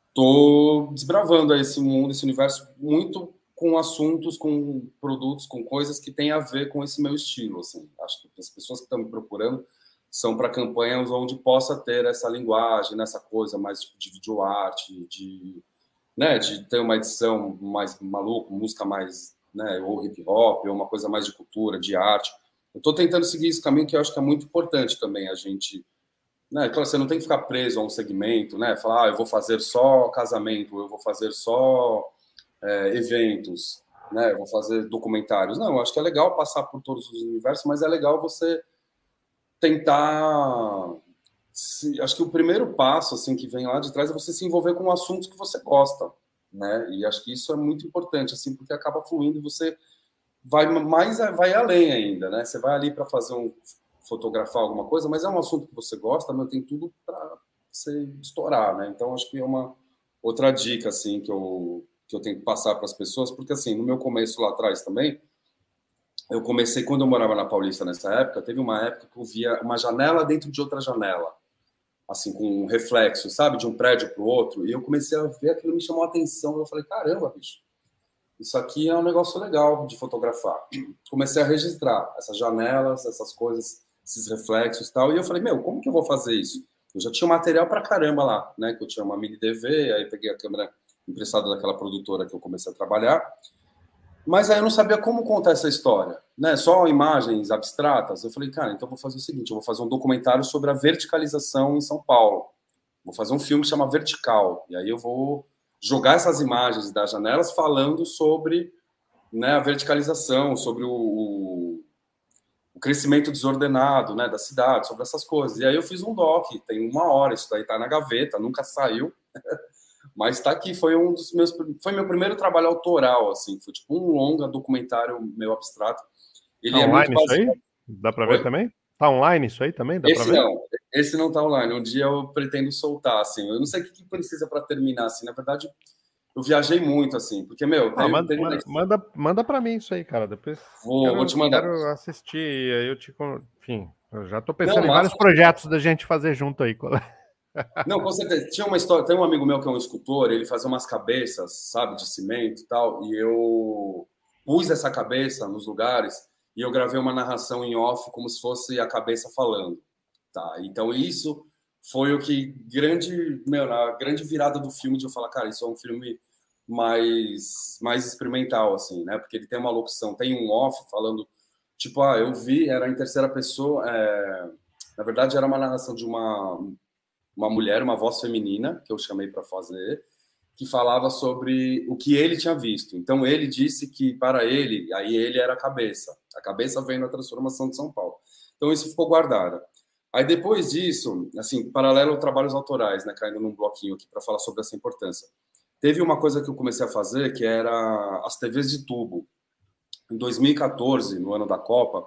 estou desbravando esse mundo, esse universo muito com assuntos, com produtos, com coisas que têm a ver com esse meu estilo, assim. Acho que as pessoas que estão me procurando são para campanhas onde possa ter essa linguagem, nessa coisa mais tipo de videoarte, né, de ter uma edição mais maluca, música mais, né, ou hip hop, ou uma coisa mais de cultura, de arte. Eu estou tentando seguir esse caminho que eu acho que é muito importante também a gente, né, claro, você não tem que ficar preso a um segmento, né, falar, eu vou fazer só casamento, eu vou fazer só eventos, né, vou fazer documentários. Não, eu acho que é legal passar por todos os universos, mas é legal você tentar. Acho que o primeiro passo, assim, que vem lá de trás é você se envolver com assuntos que você gosta, né? E acho que isso é muito importante, assim, porque acaba fluindo e você vai além ainda, né? Você vai ali para fotografar alguma coisa, mas é um assunto que você gosta, mas tem tudo para você estourar, né? Então acho que é uma outra dica, assim, que eu tenho que passar para as pessoas, porque assim, no meu começo lá atrás também, eu comecei quando eu morava na Paulista nessa época, teve uma época que eu via uma janela dentro de outra janela, assim, com um reflexo, sabe, de um prédio para o outro, e eu comecei a ver aquilo, me chamou a atenção, eu falei, caramba, bicho, isso aqui é um negócio legal de fotografar. Comecei a registrar essas janelas, essas coisas, esses reflexos e tal, e eu falei, como que eu vou fazer isso? Eu já tinha material para caramba lá, né, que eu tinha uma mini DV, aí peguei a câmera emprestada daquela produtora que eu comecei a trabalhar, mas aí eu não sabia como contar essa história, né? Só imagens abstratas. Eu falei, cara, então eu vou fazer o seguinte, eu vou fazer um documentário sobre a verticalização em São Paulo. Vou fazer um filme que chama Vertical, e aí eu vou jogar essas imagens das janelas falando sobre, né, a verticalização, sobre o crescimento desordenado, né, da cidade, sobre essas coisas. E aí eu fiz um doc, tem 1 hora, isso daí tá na gaveta, nunca saiu. Mas está aqui, foi meu primeiro trabalho autoral, assim, foi tipo um longa documentário meio abstrato. Ele tá online muito isso baseado. aí? Dá para ver também? Tá online isso aí também? Dá para ver? Esse não tá online. Um dia eu pretendo soltar, assim. Eu não sei o que precisa para terminar, assim. Na verdade, eu viajei muito, assim, porque manda para mim isso aí, cara. Depois vou te mandar. quero assistir. Aí enfim, eu já tô Não, pensando em vários projetos da gente fazer junto aí. Não, com certeza. Tinha uma história, tem um amigo meu que é um escultor, ele fazia umas cabeças, sabe, de cimento e tal, e eu pus essa cabeça nos lugares e eu gravei uma narração em off como se fosse a cabeça falando, tá? Então isso foi o que a grande virada do filme de eu falar, cara, isso é um filme mais experimental, assim, né? Porque ele tem uma locução, tem um off falando Tipo, eu vi, era em terceira pessoa, na verdade era uma narração de uma mulher, uma voz feminina, que eu chamei para fazer, que falava sobre o que ele tinha visto. Então, ele disse que, para ele, aí ele era a cabeça veio na transformação de São Paulo. Então, isso ficou guardado. Aí, depois disso, assim, paralelo ao trabalhos autorais, né, caindo num bloquinho aqui para falar sobre essa importância. Teve uma coisa que eu comecei a fazer, que era as TVs de tubo. Em 2014, no ano da Copa,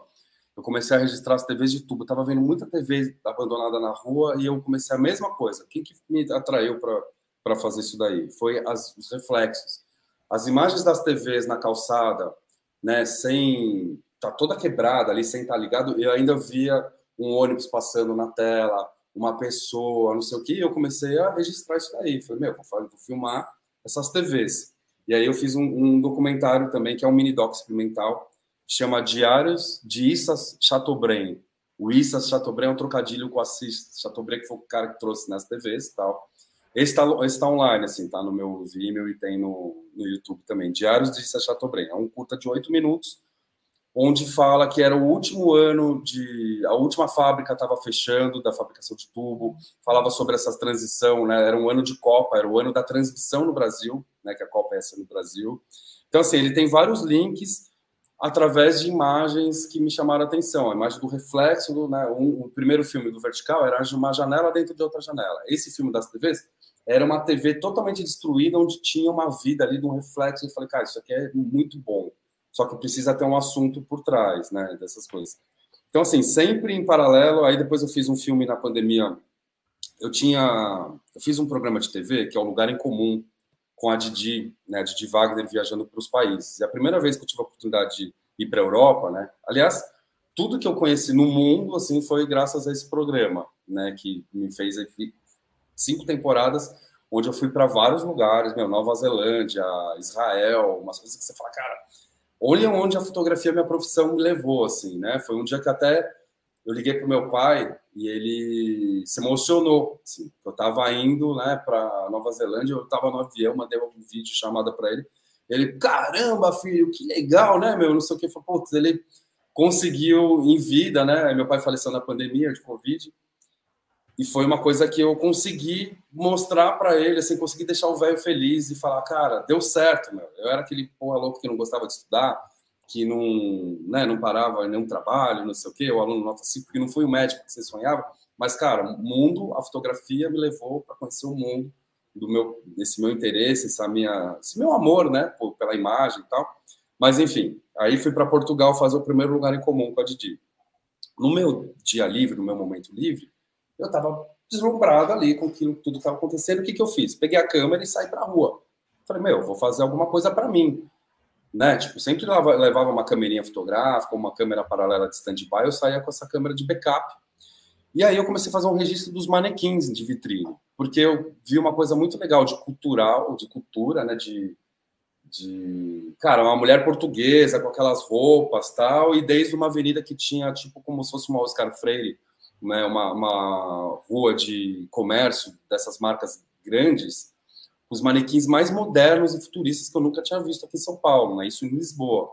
eu comecei a registrar as TVs de tubo. Eu estava vendo muita TV abandonada na rua e eu comecei a mesma coisa. Quem que me atraiu para fazer isso daí? Foi os reflexos. As imagens das TVs na calçada, né, sem tá toda quebrada ali, sem estar ligado, eu ainda via um ônibus passando na tela, uma pessoa, não sei o que, e eu comecei a registrar isso daí. Falei, vou filmar essas TVs. E aí eu fiz um documentário também, que é um mini-doc experimental, chama Diários de Issas Chateaubriand. O Issas Chateaubriand é um trocadilho com o Assis Chateaubriand, que foi o cara que trouxe nas TVs e tal. Esse tá online, assim, tá no meu Vimeo e tem no YouTube também. Diários de Issas Chateaubriand. É um curta de 8 minutos, onde fala que era o último ano a última fábrica estava fechando da fabricação de tubo, falava sobre essa transição, né? Era um ano de Copa, era o ano da transmissão no Brasil, né? Que a Copa é essa no Brasil. Então, assim, ele tem vários links através de imagens que me chamaram a atenção. A imagem do reflexo, né? O primeiro filme do Vertical era uma janela dentro de outra janela. Esse filme das TVs era uma TV totalmente destruída, onde tinha uma vida ali de um reflexo. Eu falei, cara, isso aqui é muito bom. Só que precisa ter um assunto por trás, né, dessas coisas. Então, assim, sempre em paralelo, aí depois eu fiz um filme na pandemia, eu fiz um programa de TV, que é o Lugar em Comum, com a Didi, né, Didi Wagner, viajando para os países. E a primeira vez que eu tive a oportunidade de ir para a Europa, né, aliás, tudo que eu conheci no mundo, assim, foi graças a esse programa, né, que me fez 5 temporadas, onde eu fui para vários lugares, Nova Zelândia, Israel, umas coisas que você fala, cara, olha onde a fotografia, minha profissão, me levou, assim, né? Foi um dia que até eu liguei para o meu pai e ele se emocionou, assim. Eu estava indo, né, para Nova Zelândia, eu estava no avião, mandei um vídeo chamada para ele. Ele, caramba, filho, que legal, né, meu? Não sei o que. Ele conseguiu em vida, né? Meu pai faleceu na pandemia de Covid. E foi uma coisa que eu consegui mostrar para ele, assim, consegui deixar o velho feliz e falar, cara, deu certo, meu. Eu era aquele porra louco que não gostava de estudar, que não parava em nenhum trabalho, não sei o quê, o aluno nota 5, porque não foi o médico que você sonhava. Mas, cara, o mundo, a fotografia me levou para conhecer o mundo desse meu interesse, esse meu amor, né, pela imagem e tal. Mas, enfim, aí fui para Portugal fazer o primeiro Lugar em Comum com a Didi. No meu dia livre, no meu momento livre, eu estava deslumbrado ali com aquilo, tudo que estava acontecendo. O que eu fiz? Peguei a câmera e saí para a rua. Falei, vou fazer alguma coisa para mim. Né? Tipo, sempre levava uma câmerinha fotográfica, uma câmera paralela de stand-by, eu saía com essa câmera de backup. E aí eu comecei a fazer um registro dos manequins de vitrine, porque eu vi uma coisa muito legal de cultura, né? Cara, uma mulher portuguesa com aquelas roupas tal, e desde uma avenida que tinha, tipo, como se fosse uma Oscar Freire, né, uma rua de comércio dessas marcas grandes, os manequins mais modernos e futuristas que eu nunca tinha visto aqui em São Paulo, né, isso em Lisboa.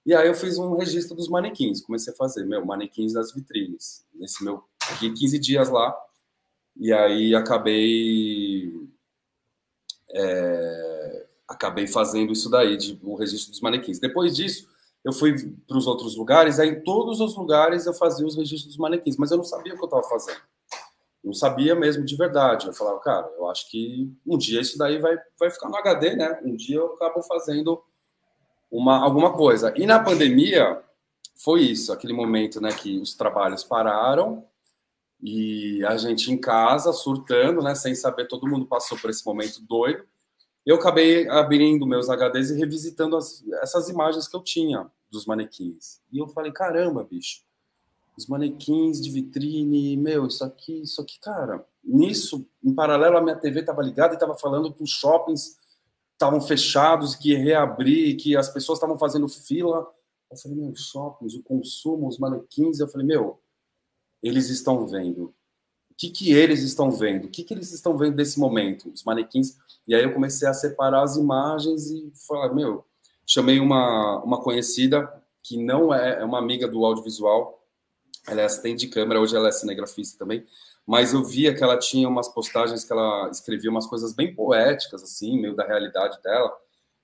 E aí eu fiz um registro dos manequins, comecei a fazer, manequins das vitrines, nesse meu, fiquei 15 dias lá, e aí acabei fazendo isso daí, o registro dos manequins. Depois disso, eu fui para os outros lugares, aí em todos os lugares eu fazia os registros dos manequins, mas eu não sabia o que eu estava fazendo. Não sabia mesmo de verdade. Eu falava, cara, eu acho que um dia isso daí vai ficar no HD, né? Um dia eu acabo fazendo alguma coisa. E na pandemia, foi isso, aquele momento, né, que os trabalhos pararam e a gente em casa, surtando, né, sem saber, todo mundo passou por esse momento doido. Eu acabei abrindo meus HDs e revisitando essas imagens que eu tinha dos manequins. E eu falei, caramba, bicho, os manequins de vitrine, isso aqui, cara. Nisso, em paralelo, a minha TV estava ligada e estava falando que os shoppings estavam fechados, que ia reabrir, que as pessoas estavam fazendo fila. Eu falei, os shoppings, o consumo, os manequins. Eu falei, eles estão vendo. O que eles estão vendo? O que eles estão vendo desse momento? Os manequins. E aí eu comecei a separar as imagens e falar, chamei uma conhecida que não é uma amiga do audiovisual, ela é assistente de câmera, hoje ela é cinegrafista também, mas eu via que ela tinha umas postagens que ela escrevia umas coisas bem poéticas, assim, meio da realidade dela,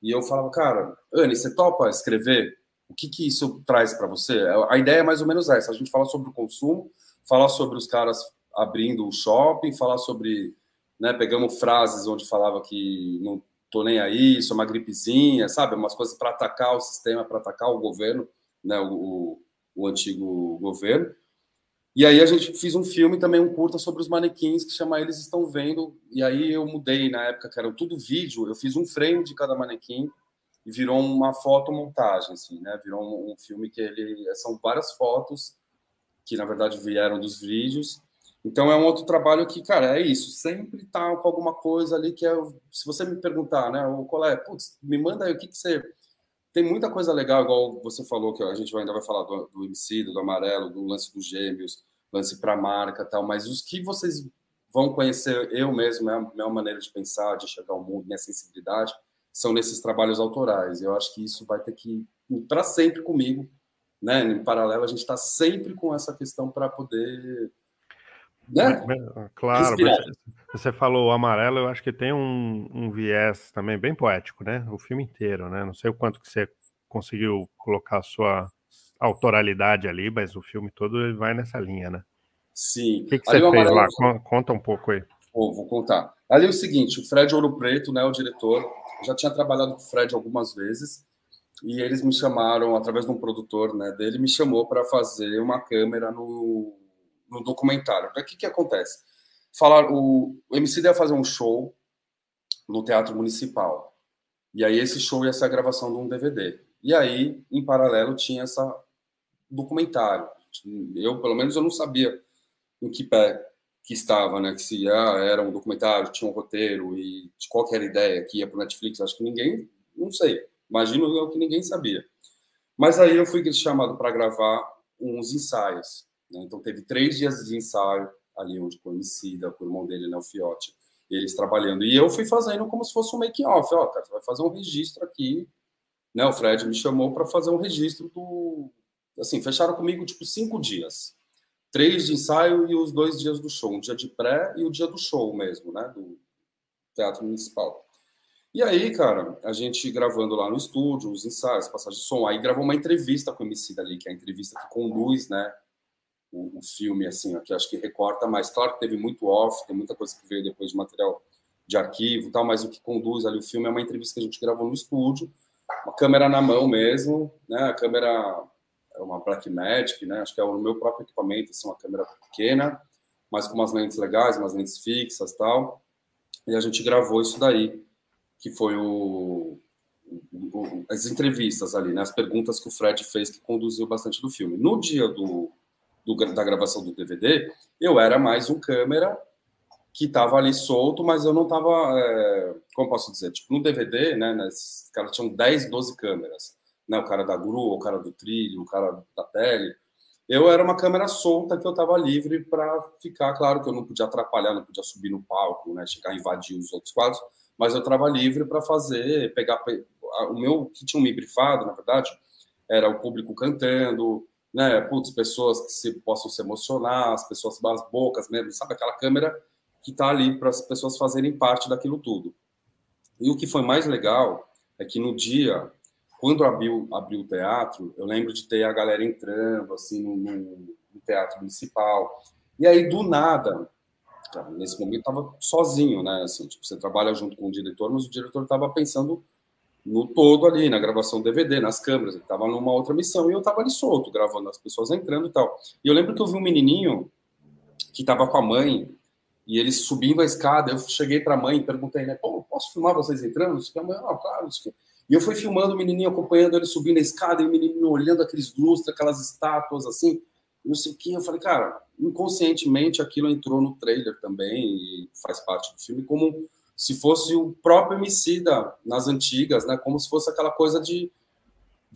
e eu falava, cara, Anne, você topa escrever? O que que isso traz para você? A ideia é mais ou menos essa, a gente fala sobre o consumo, falar sobre os caras abrindo o shopping, falar sobre, né, pegamos frases onde falava que não tô nem aí, isso é uma gripezinha, sabe? Umas coisas para atacar o sistema, para atacar o governo, né, o antigo governo. E aí a gente fez um filme também, um curta sobre os manequins, que chama Eles Estão Vendo, e aí eu mudei na época, que era tudo vídeo, eu fiz um frame de cada manequim e virou uma fotomontagem, assim, né? Virou um filme que são várias fotos que, na verdade, vieram dos vídeos. Então, é um outro trabalho que, cara, é isso. Sempre tá com alguma coisa ali que é... Se você me perguntar, né, o qual é? Putz, me manda aí o que você... Tem muita coisa legal, igual você falou, que a gente ainda vai falar do Emicida, do Amarelo, do lance dos Gêmeos, lance para marca e tal, mas os que vocês vão conhecer, eu mesmo, a minha maneira de pensar, de enxergar o mundo, minha sensibilidade, são nesses trabalhos autorais. Eu acho que isso vai ter que ir para sempre comigo, né? Em paralelo, a gente está sempre com essa questão para poder, né? Claro, mas você falou o Amarelo, eu acho que tem um viés também bem poético, né? O filme inteiro, né? Não sei o quanto que você conseguiu colocar a sua autoralidade ali, mas o filme todo ele vai nessa linha, né? Sim. O que Ali você o fez Amarelo... lá? Conta um pouco aí. Vou contar. Ali é o seguinte, o Fred Ouro Preto, né, o diretor, eu já tinha trabalhado com o Fred algumas vezes, e eles me chamaram, através de um produtor, né, dele, me chamou para fazer uma câmera no documentário. O que acontece? O Emicida ia fazer um show no Teatro Municipal. E aí esse show ia ser a gravação de um DVD. E aí, em paralelo, tinha essa documentário. Eu, pelo menos, eu não sabia em que pé que estava, né? Que se era um documentário, tinha um roteiro e de qualquer ideia que ia para o Netflix. Acho que ninguém, não sei. Imagino eu que ninguém sabia. Mas aí eu fui chamado para gravar uns ensaios. Né? Então teve 3 dias de ensaio ali onde com o Emicida, com o irmão dele, né, o Fiote, eles trabalhando. E eu fui fazendo como se fosse um making-off. Ó, cara, você vai fazer um registro aqui. Né? O Fred me chamou para fazer um registro do... Assim, fecharam comigo, tipo, 5 dias. 3 de ensaio e os 2 dias do show. Um dia de pré e o dia do show mesmo, né? Do Teatro Municipal. E aí, cara, a gente gravando lá no estúdio, os ensaios, passagem de som, aí gravou uma entrevista com o Emicida ali, que é a entrevista que conduz, né, o filme, assim, que acho que recorta mais. Claro que teve muito off, tem muita coisa que veio depois de material de arquivo e tal, mas o que conduz ali o filme é uma entrevista que a gente gravou no estúdio, uma câmera na mão mesmo, né, a câmera é uma Blackmagic, né, acho que é o meu próprio equipamento, assim, uma câmera pequena, mas com umas lentes legais, umas lentes fixas e tal, e a gente gravou isso daí, que foi as entrevistas ali, né? As perguntas que o Fred fez que conduziu bastante do filme. No dia da gravação do DVD, eu era mais um câmera que estava ali solto, mas eu não estava, como posso dizer, tipo, no DVD, né, os caras tinham 10, 12 câmeras, né, o cara da grua, o cara do trilho, o cara da tele. Eu era uma câmera solta que eu estava livre para ficar, claro que eu não podia atrapalhar, não podia subir no palco, né, chegar a invadir os outros quadros, mas eu estava livre para fazer, pegar o meu que tinha me brifado, na verdade, era o público cantando, né, putz, pessoas que possam se emocionar, as pessoas, as bocas mesmo, sabe, aquela câmera que está ali para as pessoas fazerem parte daquilo tudo. E o que foi mais legal é que no dia, quando abriu o teatro, eu lembro de ter a galera entrando assim no teatro municipal. E aí, do nada, cara, nesse momento estava sozinho, né? Assim, tipo, você trabalha junto com o diretor, mas o diretor estava pensando no todo ali, na gravação do DVD, nas câmeras. Ele estava numa outra missão e eu estava ali solto, gravando as pessoas entrando e tal. E eu lembro que eu vi um menininho que estava com a mãe e eles subindo a escada. Eu cheguei para a mãe e perguntei, né? Pô, posso filmar vocês entrando? A mãe, claro. E eu fui filmando o menininho, acompanhando ele subindo a escada, e o menininho olhando aqueles lustres, aquelas estátuas, assim, não sei o que. Eu falei, cara, inconscientemente aquilo entrou no trailer também e faz parte do filme, como se fosse o próprio Emicida nas antigas, né? Como se fosse aquela coisa de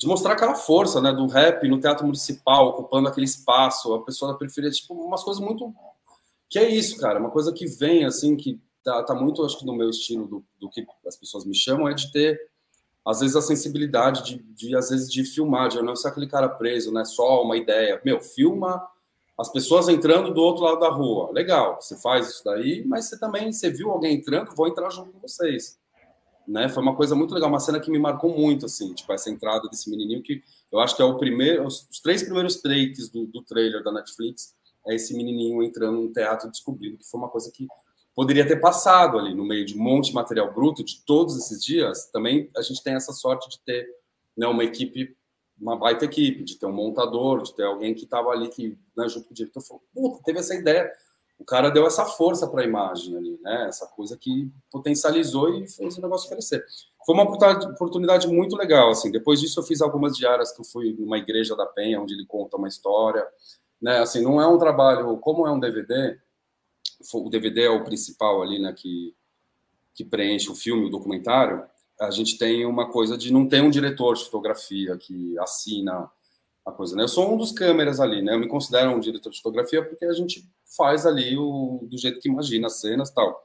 mostrar aquela força, né? Do rap no Teatro Municipal, ocupando aquele espaço, a pessoa da periferia, tipo, umas coisas muito... Que é isso, cara, uma coisa que vem, assim, que tá muito, acho que no meu estilo do que as pessoas me chamam, é de ter às vezes a sensibilidade às vezes de filmar, de não ser aquele cara preso, né? Só uma ideia. Meu, filma as pessoas entrando do outro lado da rua. Legal, você faz isso daí, mas você viu alguém entrando, vou entrar junto com vocês. Né? Foi uma coisa muito legal, uma cena que me marcou muito, assim, tipo, essa entrada desse menininho que eu acho que é o primeiro, os 3 primeiros takes do trailer da Netflix, é esse menininho entrando no teatro descobrindo que foi uma coisa que poderia ter passado ali no meio de um monte de material bruto de todos esses dias. Também a gente tem essa sorte de ter, né, uma equipe, uma baita equipe, de ter um montador, de ter alguém que estava ali, que, né, junto com o diretor, falou, puta, teve essa ideia. O cara deu essa força para a imagem ali, né? Essa coisa que potencializou e fez o negócio crescer. Foi uma oportunidade muito legal, assim. Depois disso, eu fiz algumas diárias que eu fui numa igreja da Penha, onde ele conta uma história, né? Assim, não é um trabalho, como é um DVD, o DVD é o principal ali, né? Que preenche o filme, o documentário. A gente tem uma coisa de não ter um diretor de fotografia que assina a coisa, né? Eu sou um dos câmeras ali, né? Eu me considero um diretor de fotografia porque a gente faz ali do jeito que imagina as cenas e tal.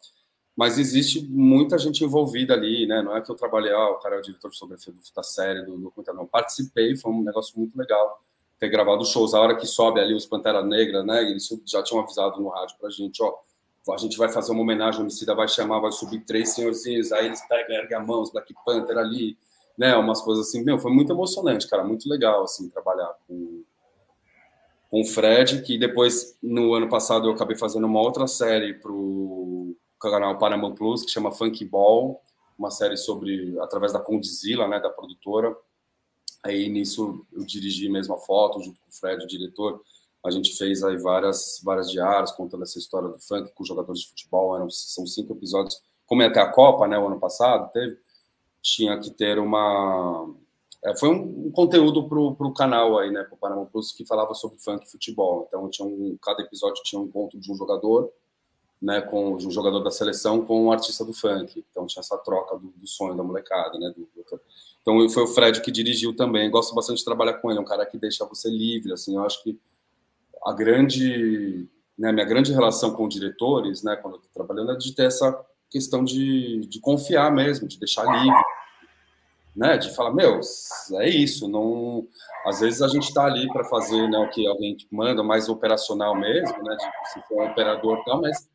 Mas existe muita gente envolvida ali, né? Não é que eu trabalhei, o cara é o diretor de fotografia da série, do documentário. Não, participei, foi um negócio muito legal ter gravado shows. A hora que sobe ali os Pantera Negra, né? Eles já tinham avisado no rádio pra gente, ó, a gente vai fazer uma homenagem, o Homicida vai chamar, vai subir 3 senhorzinhos, aí eles pegam, erguem a mão, os Black Panther ali, né, umas coisas assim, meu, foi muito emocionante, cara, muito legal, assim, trabalhar com o Fred, que depois, no ano passado, eu acabei fazendo uma outra série pro canal Paramount Plus, que chama Funky Ball, uma série através da Condzilla, né, da produtora, aí nisso eu dirigi mesmo a foto, junto com o Fred, o diretor, a gente fez aí várias diárias contando essa história do funk com jogadores de futebol, são 5 episódios, como é até a Copa, né, o ano passado, tinha que ter foi um conteúdo para o canal aí, né, para o Paramount Plus, que falava sobre funk e futebol. Então, cada episódio tinha um encontro de um jogador, né, com um jogador da seleção com um artista do funk. Então, tinha essa troca do sonho da molecada, né. Então, foi o Fred que dirigiu também. Gosto bastante de trabalhar com ele, é um cara que deixa você livre, assim. Eu acho que minha grande relação com diretores, né, quando eu estou trabalhando, é de ter essa questão de confiar mesmo, de deixar livre, né, de falar, meu, é isso, não... Às vezes a gente está ali para fazer, né, o que alguém manda, mais operacional mesmo, né, de se for um operador e tal, mas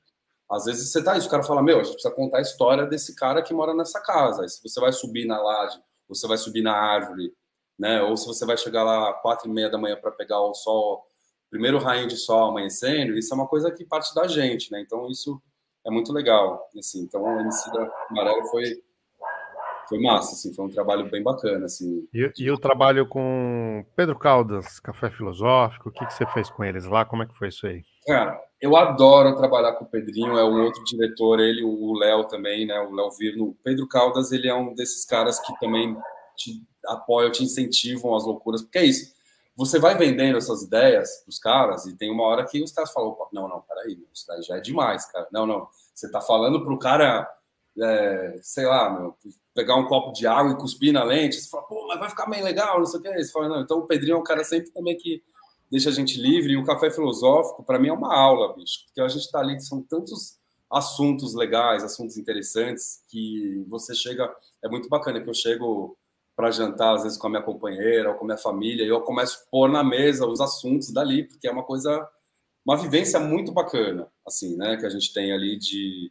às vezes você está isso, o cara fala, meu, a gente precisa contar a história desse cara que mora nessa casa, aí se você vai subir na laje, ou você vai subir na árvore, né, ou se você vai chegar lá 4h30 da manhã para pegar o sol, primeiro raio de sol amanhecendo, isso é uma coisa que parte da gente, né, então isso é muito legal, assim, então o Emicida Amarelo foi massa, assim, foi um trabalho bem bacana, assim. E o trabalho com Pedro Caldas, Café Filosófico, o que você fez com eles lá? Como é que foi isso aí? Cara, eu adoro trabalhar com o Pedrinho, é um outro diretor, ele, o Léo também, né, o Léo Virno. O Pedro Caldas, ele é um desses caras que também te apoiam, te incentivam às loucuras, porque é isso, você vai vendendo essas ideias pros caras e tem uma hora que os caras falam, não, peraí, isso daí já é demais, cara. Não, você tá falando pro cara, sei lá, meu, pegar um copo de água e cuspir na lente, você fala, pô, mas vai ficar bem legal, não sei o que. Você fala, não, então o Pedrinho é um cara sempre também que deixa a gente livre, e o Café Filosófico, para mim, é uma aula, bicho, porque a gente está ali, são tantos assuntos legais, assuntos interessantes, que você chega, é muito bacana que eu chego para jantar, às vezes, com a minha companheira ou com a minha família, e eu começo a pôr na mesa os assuntos dali, porque é uma vivência muito bacana, assim, né, que a gente tem ali de...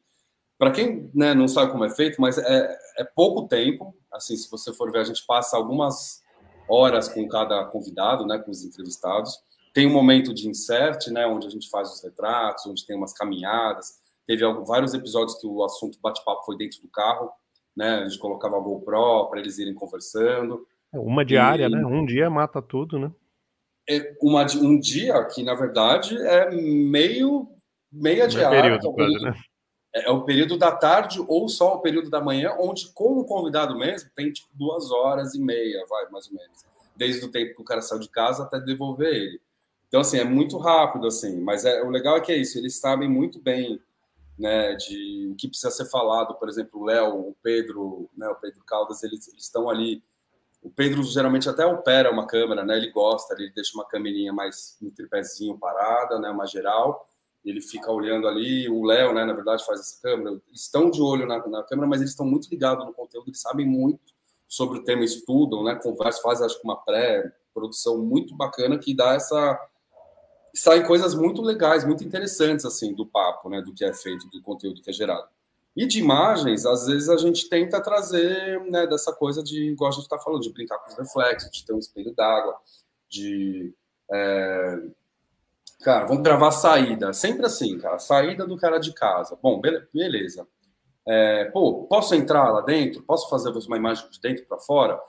Para quem, né, não sabe como é feito, mas é pouco tempo, assim, se você for ver, a gente passa algumas horas com cada convidado, né, com os entrevistados. Tem um momento de insert, né, onde a gente faz os retratos, onde tem umas caminhadas. Teve vários episódios que o assunto bate-papo foi dentro do carro, né, a gente colocava a GoPro para eles irem conversando. Uma diária, né? Um dia mata tudo, né? Um dia que, na verdade, é meia diária, período, quase, né? É o período da tarde ou só o período da manhã, onde com o convidado mesmo tem tipo 2h30, vai, mais ou menos. Desde o tempo que o cara saiu de casa até devolver ele. Então, assim, é muito rápido, assim. Mas o legal é que é isso, eles sabem muito bem, né, de o que precisa ser falado. Por exemplo, o Léo, o Pedro, né, o Pedro Caldas, eles estão ali. O Pedro geralmente até opera uma câmera, né? Ele gosta, ele deixa uma câmerinha mais no tripézinho parada, né, uma geral. Ele fica olhando ali, o Léo, né, na verdade, faz essa câmera. Eles estão de olho na câmera, mas eles estão muito ligados no conteúdo, eles sabem muito sobre o tema estudam, né? Conversam, fazem, acho que uma pré-produção muito bacana que dá essa... Saem coisas muito legais, muito interessantes, assim, do papo, né? Do que é feito, do conteúdo que é gerado. E de imagens, às vezes a gente tenta trazer, né, dessa coisa de, igual a gente está falando, de brincar com os reflexos, de ter um espelho d'água, de... Cara, vamos gravar a saída. Sempre assim, cara. Saída do cara de casa. Bom, beleza. Pô, posso entrar lá dentro? Posso fazer uma imagem de dentro para fora?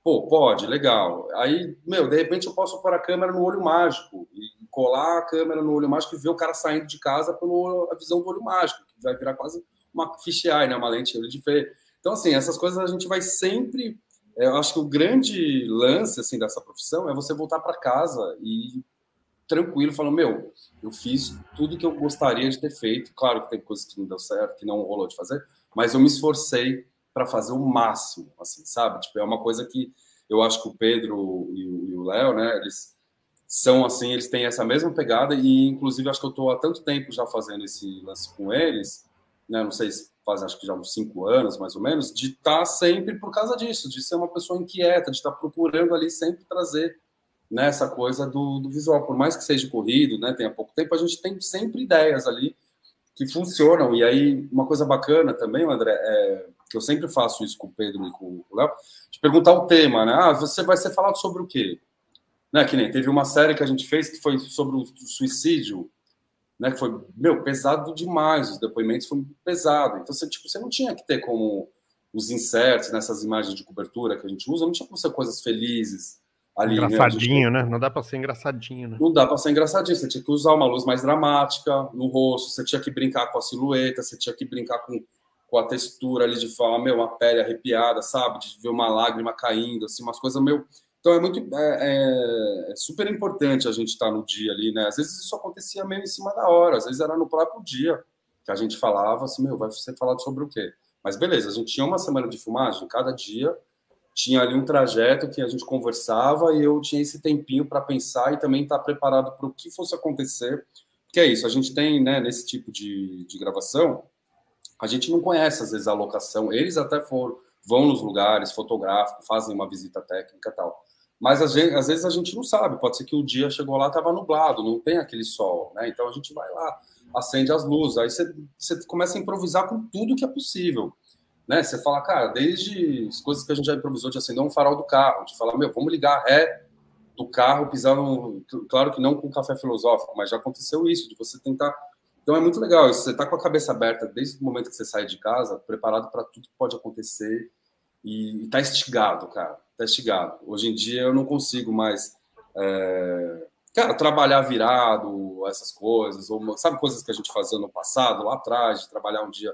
Pô, pode, legal. Aí, meu, de repente eu posso pôr a câmera no olho mágico e colar a câmera no olho mágico e ver o cara saindo de casa pela visão do olho mágico, que vai virar quase uma fisheye, né? Uma lente de ver. Então, assim, essas coisas a gente vai sempre... Eu acho que o grande lance, assim, dessa profissão é você voltar para casa e tranquilo, falando, meu, eu fiz tudo que eu gostaria de ter feito. Claro que tem coisas que não deu certo, que não rolou de fazer, mas eu me esforcei para fazer o máximo, assim, sabe? Tipo, é uma coisa que eu acho que o Pedro e o Léo, né, eles são assim, eles têm essa mesma pegada e, inclusive, acho que eu estou há tanto tempo já fazendo esse lance com eles, né, não sei se fazem, acho que já uns 5 anos, mais ou menos, de estar sempre por causa disso, de ser uma pessoa inquieta, de estar procurando ali sempre trazer nessa coisa do visual, por mais que seja corrido, né, tenha pouco tempo, a gente tem sempre ideias ali que funcionam. E aí, uma coisa bacana também, André, que eu sempre faço isso com o Pedro e com o Léo, de perguntar o tema, né? Ah, você vai ser falado sobre o quê? Né, que nem teve uma série que a gente fez que foi sobre o suicídio, né, que foi, meu, pesado demais, os depoimentos foram pesados. Então, você não tinha que ter como os inserts nessas imagens de cobertura que a gente usa, não tinha como ser coisas felizes, ali, engraçadinho, né? Não dá para ser engraçadinho, né? não dá para ser engraçadinho. Você tinha que usar uma luz mais dramática no rosto, você tinha que brincar com a silhueta, você tinha que brincar com a textura ali de falar, meu, uma pele arrepiada, sabe? De ver uma lágrima caindo, assim, umas coisas, meu... Então é super importante a gente estar no dia ali, né? Às vezes isso acontecia meio em cima da hora, às vezes era no próprio dia que a gente falava assim, meu, vai ser falado sobre o quê? Mas beleza, a gente tinha uma semana de filmagem, cada dia tinha ali um trajeto que a gente conversava e eu tinha esse tempinho para pensar e também estar preparado para o que fosse acontecer. Porque é isso, a gente tem, né, nesse tipo de gravação, a gente não conhece, às vezes, a locação. Eles até vão nos lugares, fotográficos, fazem uma visita técnica e tal. Mas, às vezes, a gente não sabe. Pode ser que o dia chegou lá, estava nublado, não tem aquele sol, né? Então, a gente vai lá, acende as luzes. Aí você começa a improvisar com tudo que é possível. Né? Você fala, cara, desde as coisas que a gente já improvisou, de acender um farol do carro, de falar, meu, vamos ligar a ré do carro, pisar no... Claro que não com café filosófico, mas já aconteceu isso, de você tentar... Então é muito legal isso, você tá com a cabeça aberta desde o momento que você sai de casa, preparado para tudo que pode acontecer e tá instigado, cara, tá instigado. Hoje em dia eu não consigo mais, cara, trabalhar virado, essas coisas, ou sabe, coisas que a gente fazia no passado, lá atrás, de trabalhar um dia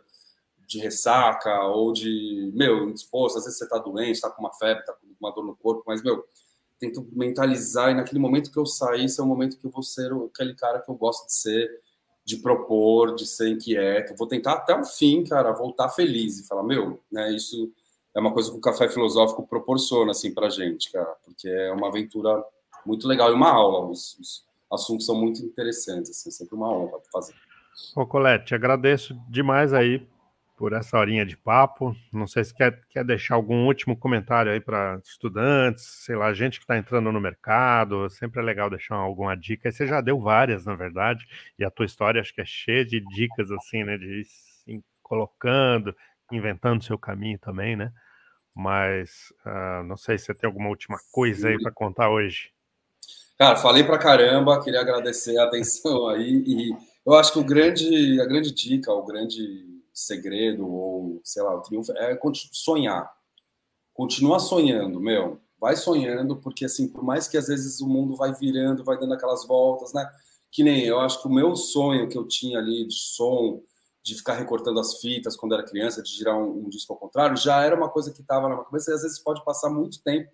de ressaca ou de, meu, indisposto, às vezes você tá doente, tá com uma febre, tá com uma dor no corpo, mas, meu, tento mentalizar e naquele momento que eu sair, esse é o momento que eu vou ser aquele cara que eu gosto de ser, de propor, de ser inquieto. Vou tentar até o fim, cara, voltar feliz e falar, meu, né, isso é uma coisa que o Café Filosófico proporciona, assim, pra gente, cara, porque é uma aventura muito legal e uma aula. Os assuntos são muito interessantes, assim, sempre uma honra fazer. Ô, Colette, agradeço demais aí por essa horinha de papo. Não sei se quer deixar algum último comentário aí para estudantes, sei lá, gente que está entrando no mercado. Sempre é legal deixar alguma dica. Você já deu várias, na verdade, e a tua história acho que é cheia de dicas, assim, né, de ir se colocando, inventando seu caminho também, né? Mas não sei se você tem alguma última coisa aí para contar hoje. Cara, falei pra caramba, queria agradecer a atenção aí e eu acho que a grande dica, o grande segredo ou, sei lá, o triunfo é sonhar. Continua sonhando, meu. Vai sonhando, porque assim, por mais que às vezes o mundo vai virando, vai dando aquelas voltas, né? Que nem eu acho que o meu sonho que eu tinha ali de som, de ficar recortando as fitas quando era criança, de girar um disco ao contrário, já era uma coisa que estava na minha cabeça e às vezes pode passar muito tempo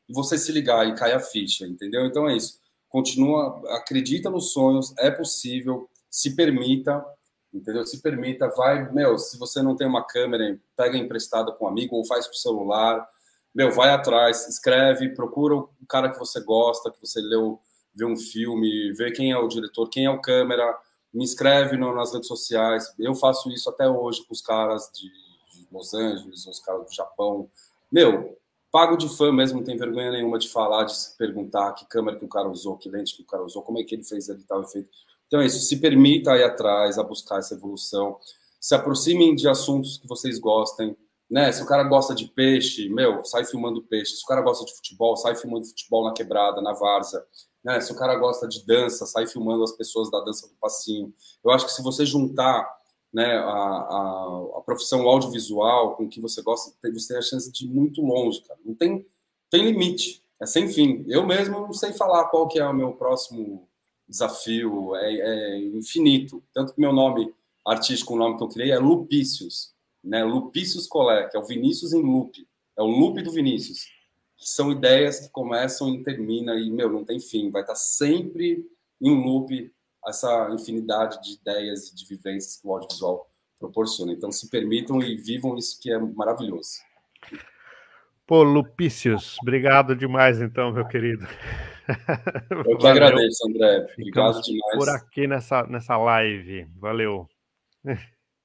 e você se ligar e cair a ficha, entendeu? Então é isso. Continua, acredita nos sonhos, é possível, se permita, entendeu? Se permita, vai, meu, se você não tem uma câmera, pega emprestada com um amigo ou faz com o celular, meu, vai atrás, escreve, procura o cara que você gosta, que você leu, vê um filme, vê quem é o diretor, quem é o câmera, me inscreve nas redes sociais. Eu faço isso até hoje com os caras de Los Angeles, os caras do Japão. Meu, pago de fã mesmo, não tem vergonha nenhuma de falar, de se perguntar que câmera que o cara usou, que lente que o cara usou, como é que ele fez ali tal efeito. Então é isso, se permita ir atrás, a buscar essa evolução, se aproximem de assuntos que vocês gostem, né? Se o cara gosta de peixe, sai filmando peixe. Se o cara gosta de futebol, sai filmando futebol na quebrada, na várzea, né? Se o cara gosta de dança, sai filmando as pessoas da dança do passinho. Eu acho que se você juntar, né, a profissão audiovisual com o que você gosta, você tem a chance de ir muito longe, cara. Não tem limite, é sem fim. Eu mesmo não sei falar qual que é o meu próximo desafio, é infinito. Tanto que meu nome artístico, o nome que eu criei é Lupícios, né? Lupícios Colé, que é o Vinícius em loop, é o loop do Vinícius, que são ideias que começam e terminam e, não tem fim, vai estar sempre em loop essa infinidade de ideias e de vivências que o audiovisual proporciona. Então, se permitam e vivam isso que é maravilhoso. Pô, Lupícios, obrigado demais, então, meu querido. Eu que agradeço, André. Obrigado demais. Por aqui nessa live. Valeu.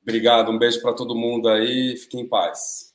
Obrigado, um beijo para todo mundo aí. Fiquem em paz.